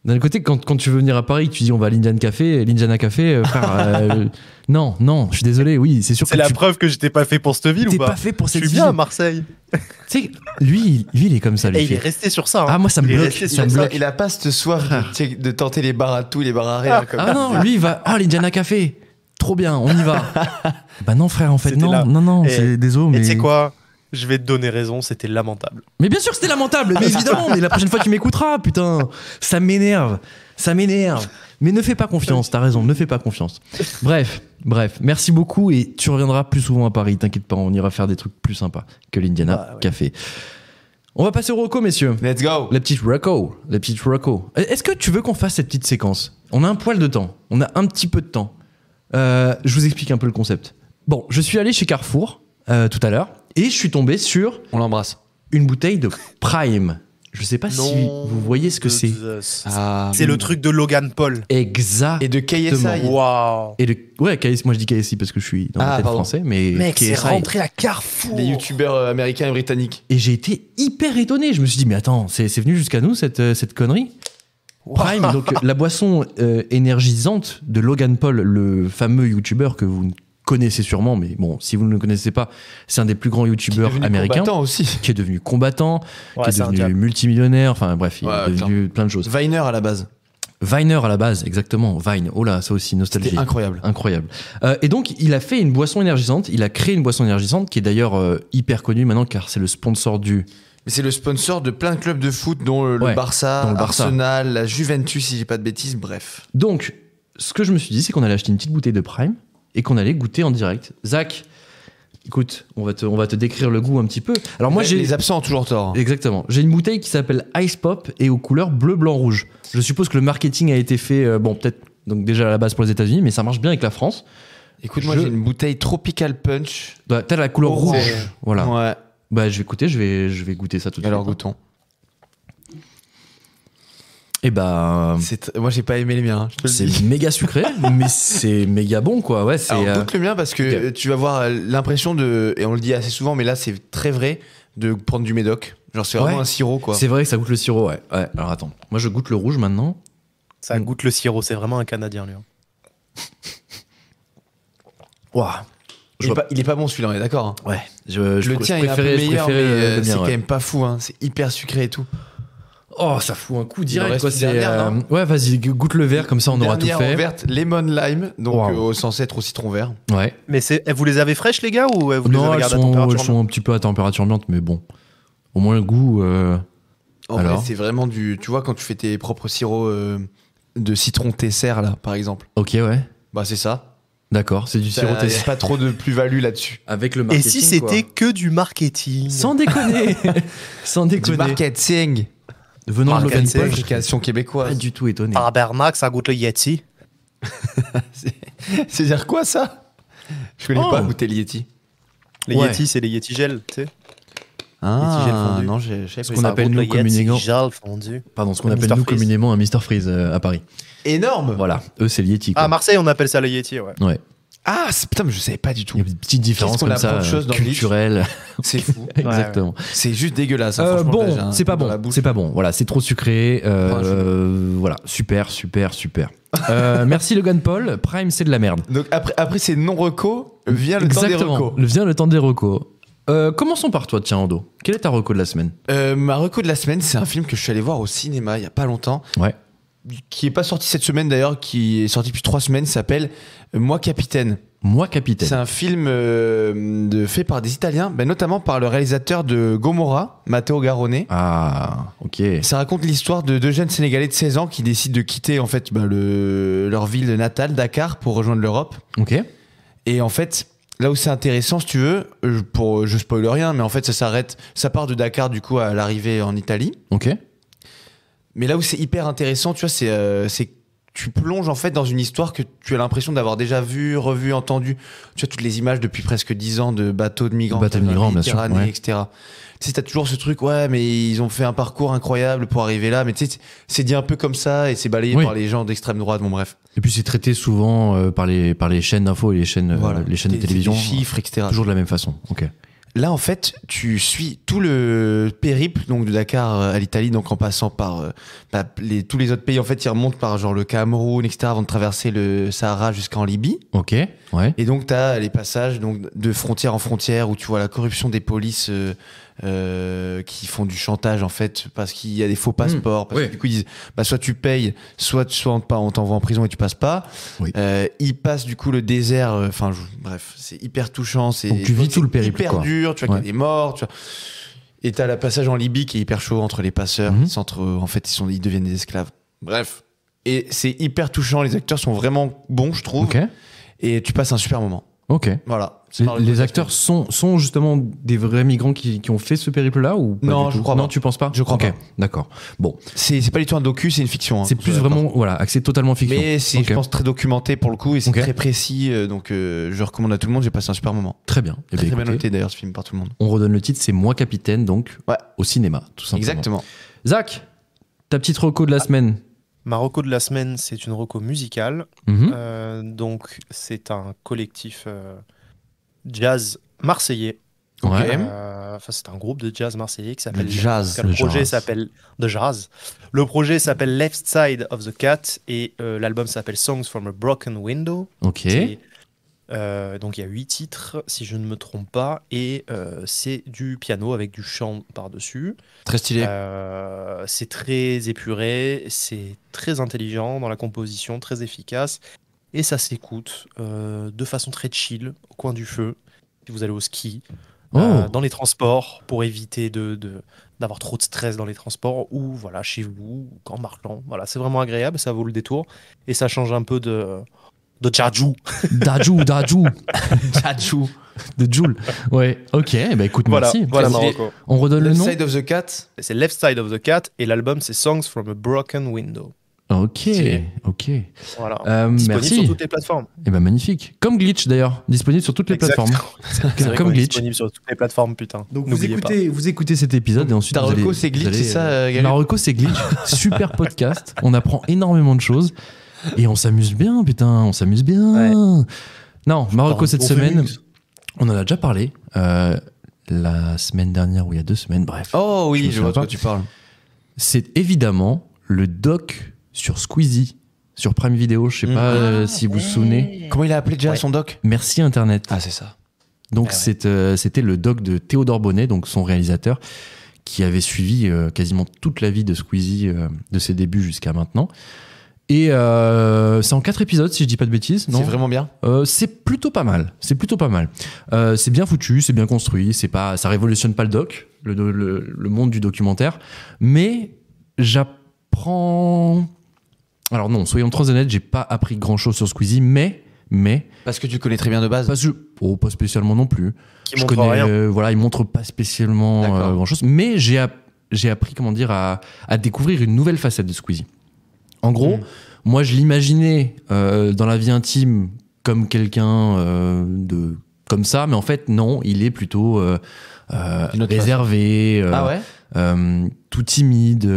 S1: D'un côté, quand tu veux venir à Paris, tu dis on va à l'Indiana Café, frère. Non, je suis désolé, oui, c'est sûr
S2: C'est
S1: que
S2: la
S1: tu
S2: preuve que j'étais pas fait pour cette ville ou
S1: t'es
S2: pas
S1: pas fait pour
S2: Je
S1: cette
S2: suis
S1: ville.
S2: bien à Marseille.
S1: Tu sais, lui, il est comme ça, lui.
S2: Et il est resté sur ça. hein.
S1: Ah, moi, ça me
S2: Il est
S1: bloque.
S2: resté
S1: Ça
S2: sur
S1: me
S2: ça.
S1: bloque.
S3: Il a pas cette soif de tenter les bars à tout, les bars à rien. Comme
S1: Ah non, lui, il va. Ah, l'Indiana Café. Trop bien, on y va. Bah non, frère, en fait,
S2: C'était
S1: non,
S2: là.
S1: non,
S2: Et-
S1: c'est désolé,
S2: Et
S1: mais.
S2: tu sais quoi Je vais te donner raison, c'était lamentable.
S1: Mais bien sûr que c'était lamentable, mais évidemment, mais la prochaine fois tu m'écouteras, putain. Ça m'énerve. Mais ne fais pas confiance, t'as raison, ne fais pas confiance. Bref, merci beaucoup et tu reviendras plus souvent à Paris, t'inquiète pas, on ira faire des trucs plus sympas que l'Indiana Café. On va passer au reco, messieurs.
S3: Let's go.
S1: La petite reco. Est-ce que tu veux qu'on fasse cette petite séquence ? On a un poil de temps, on a un petit peu de temps. Je vous explique un peu le concept. Bon, je suis allé chez Carrefour tout à l'heure et je suis tombé sur...
S3: On l'embrasse.
S1: Une bouteille de Prime. Je sais pas si vous voyez ce que c'est.
S2: C'est le truc de Logan Paul.
S1: Exact.
S3: Et de KSI.
S2: Waouh.
S1: Et de KSI, moi je dis KSI parce que je suis dans la tête français, mais
S2: mec,
S1: KSI.
S2: c'est rentré à Carrefour.
S3: Les youtubeurs américains et britanniques.
S1: Et j'ai été hyper étonné. Je me suis dit, mais attends, c'est venu jusqu'à nous cette connerie. Prime, donc la boisson énergisante de Logan Paul, le fameux youtubeur que vous connaissez sûrement, mais bon, si vous ne le connaissez pas, c'est un des plus grands youtubeurs américains. Qui est devenu combattant, qui est devenu multimillionnaire, enfin bref, il est devenu plein de choses.
S3: Viner à la base,
S1: exactement. Vine, oh là, ça aussi, nostalgie.
S3: C'était incroyable.
S1: Et donc, il a fait une boisson énergisante, il a créé une boisson énergisante qui est d'ailleurs hyper connue maintenant car c'est le sponsor du...
S3: Mais c'est le sponsor de plein de clubs de foot, dont le Barça, Arsenal, la Juventus, si j'ai pas de bêtises, bref.
S1: Donc, ce que je me suis dit, c'est qu'on allait acheter une petite bouteille de Prime et qu'on allait goûter en direct. Zach, écoute, on va te décrire le goût un petit peu. Alors moi,
S3: les absents ont toujours tort.
S1: Exactement. J'ai une bouteille qui s'appelle Ice Pop et aux couleurs bleu, blanc, rouge. Je suppose que le marketing a été fait, peut-être donc déjà à la base pour les États-Unis, mais ça marche bien avec la France.
S3: Écoute, moi j'ai une bouteille Tropical Punch.
S1: T'as la couleur rouge. Voilà.
S3: Ouais.
S1: Bah, je vais goûter ça tout de suite.
S3: Alors goûtons.
S1: Et bah,
S3: moi j'ai pas aimé les miens.
S1: C'est méga sucré, mais c'est méga bon quoi. Ouais, c'est.
S3: Alors goûte le mien parce que tu vas avoir l'impression de, et on le dit assez souvent, mais là c'est très vrai, de prendre du médoc. Genre c'est vraiment un sirop quoi.
S1: C'est vrai que ça goûte le sirop, ouais. Alors attends, moi je goûte le rouge maintenant.
S2: Ça goûte le sirop, c'est vraiment un Canadien lui.
S1: Waouh.
S3: Il est pas bon celui-là, on est d'accord. Hein.
S1: Ouais.
S3: Le tien est un peu meilleur, mais c'est quand même pas fou. Hein. C'est hyper sucré et tout.
S1: Oh, ça fout un coup direct.
S3: Quoi,
S1: ouais, vas-y, goûte le verre, comme ça on aura tout fait.
S3: Verte, lemon lime, donc censé être au citron vert.
S1: Ouais.
S2: Mais vous les avez fraîches les gars ou vous les
S1: non,
S2: avez gardées à température
S1: elles sont un petit peu à température ambiante, mais bon. Au moins le goût.
S3: En vrai, c'est vraiment du. Tu vois, quand tu fais tes propres sirops de citron Tesser, là, par exemple.
S1: Ok, ouais.
S3: Bah, c'est ça.
S1: D'accord, c'est du sirop Tesser.
S3: Il n'y a pas trop de plus-value là-dessus.
S1: Avec le marketing.
S2: Et si c'était que du marketing?
S1: Sans déconner.
S3: Du marketing.
S1: Venant de Logan Paul,
S3: fabrication québécoise.
S1: Pas du tout étonné.
S2: Tabarnak, ça goûte le Yeti.
S3: C'est-à-dire quoi ça? Je connais pas goûter le Yeti.
S2: Les Yeti, c'est les Yeti gel, tu sais.
S3: Ah,
S2: Yeti gel fondu.
S3: non, je sais pas.
S1: Ce qu'on appelle nous communément. Pardon, ce qu'on appelle nous communément un Mr Freeze à Paris.
S3: Énorme.
S1: Voilà, eux c'est le Yeti. Quoi.
S2: À Marseille, on appelle ça le Yeti, ouais.
S1: Ouais.
S3: Ah, putain, mais je savais pas du tout.
S1: Il y a des petites différences comme ça, culturelles.
S3: C'est fou.
S1: Exactement.
S3: Ouais. C'est juste dégueulasse. Hein,
S1: bon, c'est pas bon. C'est pas bon. Voilà, c'est trop sucré. Voilà, super. Merci Logan Paul. Prime, c'est de la merde.
S3: Donc après ces non-recos, vient le temps des recos.
S1: Vient le temps des recos. Commençons par toi, tiens, Ando. Quelle est ta reco de la semaine?
S3: Ma reco de la semaine, c'est un film que je suis allé voir au cinéma il y a pas longtemps.
S1: Ouais.
S3: Qui est pas sorti cette semaine d'ailleurs, qui est sorti depuis 3 semaines, s'appelle Moi Capitaine.
S1: Moi Capitaine.
S3: C'est un film fait par des Italiens, notamment par le réalisateur de Gomorrah, Matteo Garrone.
S1: Ah, ok.
S3: Ça raconte l'histoire de 2 jeunes Sénégalais de 16 ans qui décident de quitter en fait leur ville natale, Dakar, pour rejoindre l'Europe.
S1: Ok.
S3: Et en fait, là où c'est intéressant, si tu veux, je spoil rien, mais en fait ça part de Dakar du coup à l'arrivée en Italie.
S1: Ok.
S3: Mais là où c'est hyper intéressant, tu vois, c'est tu plonges en fait dans une histoire que tu as l'impression d'avoir déjà vu, revu, entendu. Tu vois, toutes les images depuis presque 10 ans de bateaux de migrants,
S1: bien sûr, ouais.
S3: etc. Tu sais, t'as toujours ce truc, ouais, mais ils ont fait un parcours incroyable pour arriver là. Mais tu sais, c'est dit un peu comme ça et c'est balayé par les gens d'extrême droite. Bon, bref.
S1: Et puis c'est traité souvent par les chaînes d'infos et les chaînes de télévision.
S3: Des chiffres, etc.
S1: Toujours de la même façon. Ok.
S3: Là, en fait, tu suis tout le périple donc de Dakar à l'Italie, donc en passant par tous les autres pays. En fait, ils remontent par genre le Cameroun, etc., avant de traverser le Sahara jusqu'en Libye.
S1: Ok, ouais.
S3: Et donc, tu as les passages donc, de frontière en frontière où tu vois la corruption des polices qui font du chantage en fait parce qu'il y a des faux passeports. Parce que du coup, ils disent soit tu payes, soit on t'envoie en prison et tu passes pas.
S1: Oui.
S3: Ils passent du coup le désert. Bref, c'est hyper touchant.
S1: Donc tu vis tout le périple.
S3: Hyper dur. Tu vois qu'il y a des morts. Tu vois. Et t'as le passage en Libye qui est hyper chaud entre les passeurs. En fait, ils deviennent des esclaves. Bref. Et c'est hyper touchant. Les acteurs sont vraiment bons, je trouve.
S1: Ok.
S3: Et tu passes un super moment.
S1: Ok.
S3: Voilà.
S1: Les acteurs sont justement des vrais migrants qui ont fait ce périple-là ou pas?
S3: Non,
S1: du tout?
S3: je crois pas.
S1: Non, tu penses pas?
S3: Je crois pas.
S1: D'accord. Bon.
S3: C'est pas du tout un docu, c'est une fiction.
S1: C'est plus vraiment, axé totalement fiction.
S3: Mais c'est, je pense, très documenté pour le coup et c'est très précis. Donc, je recommande à tout le monde. J'ai passé un super moment.
S1: Très bien.
S3: Très bien noté d'ailleurs ce film par tout le monde.
S1: On redonne le titre, c'est Moi Capitaine, donc au cinéma, tout simplement.
S3: Exactement.
S1: Zach, ta petite reco de la semaine.
S2: Ma reco de la semaine, c'est une reco musicale. Donc, c'est un collectif jazz marseillais. C'est un groupe de jazz marseillais qui s'appelle Le projet s'appelle The Jazz. Le projet s'appelle Left Side of the Cat et l'album s'appelle Songs from a Broken Window.
S1: Ok.
S2: Donc il y a 8 titres si je ne me trompe pas et c'est du piano avec du chant par-dessus.
S3: Très stylé.
S2: C'est très épuré, c'est très intelligent dans la composition, très efficace et ça s'écoute de façon très chill au coin du feu si vous allez au ski, dans les transports pour éviter d'avoir trop de stress dans les transports ou voilà chez vous ou en marchant. Voilà, c'est vraiment agréable, ça vaut le détour et ça change un peu de Jaju.
S1: De Joule. Ouais, ok, bah écoute, merci.
S2: Voilà Marocco.
S1: On redonne le nom.
S3: Left Side of the Cat.
S2: C'est Left Side of the Cat et l'album c'est Songs from a Broken Window.
S1: Ok.
S2: Voilà. Disponible
S1: merci.
S2: sur toutes les plateformes.
S1: Et ben magnifique. Comme Glitch d'ailleurs, disponible sur toutes les plateformes.
S2: Comme Glitch. Disponible sur toutes les plateformes, putain.
S1: Donc vous écoutez cet épisode et ensuite
S3: ta reco c'est Glitch, c'est ça Gaël?
S1: Ma reco c'est Glitch. Super podcast. On apprend énormément de choses et on s'amuse bien, putain. On s'amuse bien. Ouais. Non, ma reco cette semaine, on en a déjà parlé la semaine dernière ou il y a 2 semaines, bref.
S3: Oh oui, je vois de quoi tu parles.
S1: C'est évidemment le doc sur Squeezie, sur Prime Video, je sais pas si vous vous souvenez.
S3: Comment il a appelé déjà son doc?
S1: Merci Internet.
S3: Ah, c'est ça.
S1: Donc c'était le doc de Théodore Bonnet, donc son réalisateur, qui avait suivi quasiment toute la vie de Squeezie, de ses débuts jusqu'à maintenant. Et c'est en 4 épisodes, si je dis pas de bêtises.
S3: C'est vraiment bien.
S1: C'est plutôt pas mal. C'est bien foutu, c'est bien construit. Ça révolutionne pas le doc, le monde du documentaire, mais j'apprends. Alors non, soyons très honnêtes, j'ai pas appris grand chose sur Squeezie, mais
S3: parce que tu connais très bien de base.
S1: Pas spécialement non plus.
S2: Il
S1: montre pas spécialement grand chose, mais j'ai appris à découvrir une nouvelle facette de Squeezie. En gros, moi je l'imaginais dans la vie intime comme quelqu'un comme ça, mais en fait non, il est plutôt réservé, tout timide,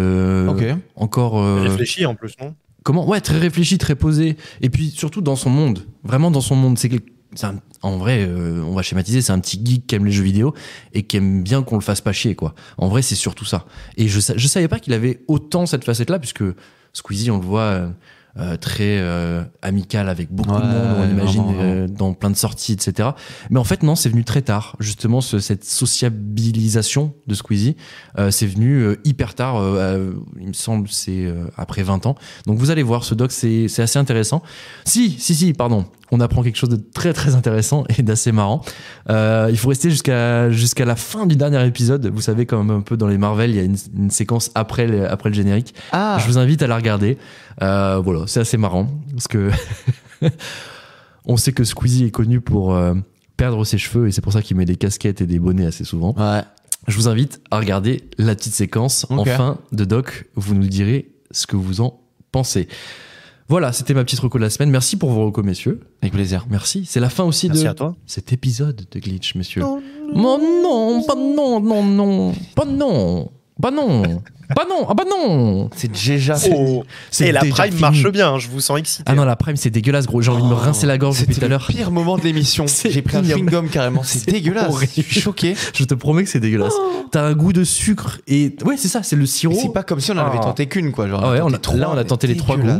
S1: encore
S2: réfléchi en plus, non?
S1: Comment? Ouais, très réfléchi, très posé, et puis surtout dans son monde, vraiment dans son monde. En vrai, on va schématiser, c'est un petit geek qui aime les jeux vidéo et qui aime bien qu'on le fasse pas chier, quoi. En vrai, c'est surtout ça. Et je savais pas qu'il avait autant cette facette-là, puisque Squeezie, on le voit très amical avec beaucoup de monde, on imagine, dans plein de sorties, etc. Mais en fait, non, c'est venu très tard. Justement, cette sociabilisation de Squeezie, c'est venu hyper tard. Il me semble, c'est après 20 ans. Donc vous allez voir, ce doc, c'est assez intéressant. Si, pardon. On apprend quelque chose de très très intéressant et d'assez marrant. Il faut rester jusqu'à la fin du dernier épisode. Vous savez, comme un peu dans les Marvel, il y a une séquence après le générique. Je vous invite à la regarder. Voilà, c'est assez marrant parce que on sait que Squeezie est connu pour perdre ses cheveux et c'est pour ça qu'il met des casquettes et des bonnets assez souvent.
S3: Ouais.
S1: Je vous invite à regarder la petite séquence en fin de doc. Vous nous direz ce que vous en pensez. Voilà, c'était ma petite reco de la semaine. Merci pour vos recos, messieurs.
S3: Avec plaisir.
S1: Merci. C'est la fin aussi
S2: à toi.
S1: Cet épisode de Glitch, messieurs. Non, pas non.
S3: C'est déjà
S2: Et la Prime marche bien, je vous sens excité.
S1: Ah non, la Prime, c'est dégueulasse, gros. J'ai envie de me rincer la gorge depuis tout à l'heure.
S3: C'est le pire moment de l'émission. J'ai pris un chewing-gum carrément. C'est dégueulasse. Je suis choqué.
S1: Je te promets que c'est dégueulasse. T'as un goût de sucre et ouais, c'est ça, c'est le sirop.
S3: C'est pas comme si on en avait tenté qu'une, quoi. Genre,
S1: on a tenté les 3 goûts.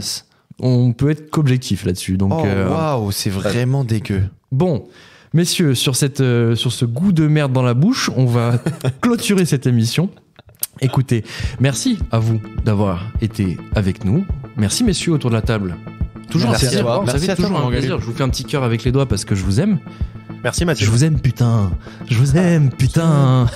S1: On peut être qu'objectif là-dessus. Donc,
S3: waouh, c'est vraiment dégueu.
S1: Bon, Messieurs, sur ce goût de merde dans la bouche, on va clôturer cette émission. Écoutez, merci à vous d'avoir été avec nous. Merci messieurs autour de la table. Toujours
S3: Merci
S1: un plaisir.
S3: à toi.
S1: Ça
S3: Merci
S1: fait
S3: à toi,
S1: toujours un
S3: Morgan.
S1: plaisir. Je vous fais un petit cœur avec les doigts parce que je vous aime.
S2: Merci Mathieu.
S1: Je vous aime putain. Je vous aime putain.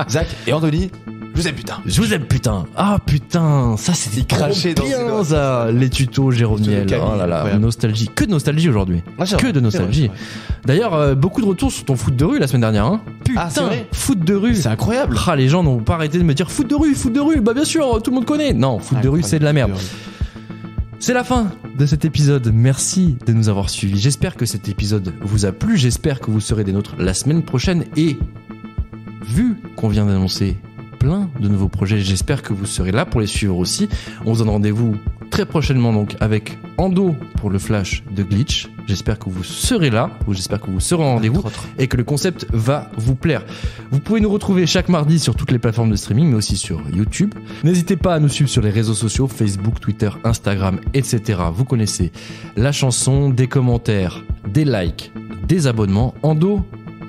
S3: Zach et Anthony, je vous aime putain.
S1: Je vous aime putain. Ah putain, ça c'était
S3: Il crachait dans ses
S1: bien
S3: doigts.
S1: ça. Les tutos Jérôme
S3: Tutos de
S1: Niel.
S3: Camille,
S1: Oh là là,
S3: incroyable.
S1: nostalgie. Que de nostalgie aujourd'hui.
S3: Ah, c'est
S1: Que
S3: vrai,
S1: de
S3: c'est
S1: nostalgie.
S3: vrai,
S1: D'ailleurs, beaucoup de retours sur ton foot de rue la semaine dernière. Hein. Putain,
S3: Ah, c'est vrai.
S1: foot de rue.
S3: C'est incroyable.
S1: Ah, les gens n'ont pas arrêté de me dire foot de rue, foot de rue. Bah bien sûr, tout le monde connaît. Non, foot de rue, c'est de la merde. C'est la fin de cet épisode. Merci de nous avoir suivis. J'espère que cet épisode vous a plu. J'espère que vous serez des nôtres la semaine prochaine. Et vu qu'on vient d'annoncer plein de nouveaux projets, j'espère que vous serez là pour les suivre aussi. On vous donne rendez-vous très prochainement donc avec Ando pour le flash de Glitch. J'espère que vous serez là, ou j'espère que vous serez en rendez-vous et que le concept va vous plaire. Vous pouvez nous retrouver chaque mardi sur toutes les plateformes de streaming, mais aussi sur YouTube. N'hésitez pas à nous suivre sur les réseaux sociaux, Facebook, Twitter, Instagram, etc. Vous connaissez la chanson, des commentaires, des likes, des abonnements. Ando,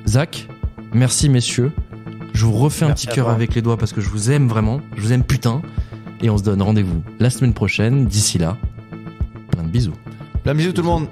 S1: Zach, merci messieurs. Je vous refais un
S2: Merci
S1: petit
S2: à
S1: cœur
S2: toi.
S1: avec les doigts parce que je vous aime vraiment. Je vous aime putain. Et on se donne rendez-vous la semaine prochaine. D'ici là, plein de bisous.
S3: Plein de bisous tout le monde.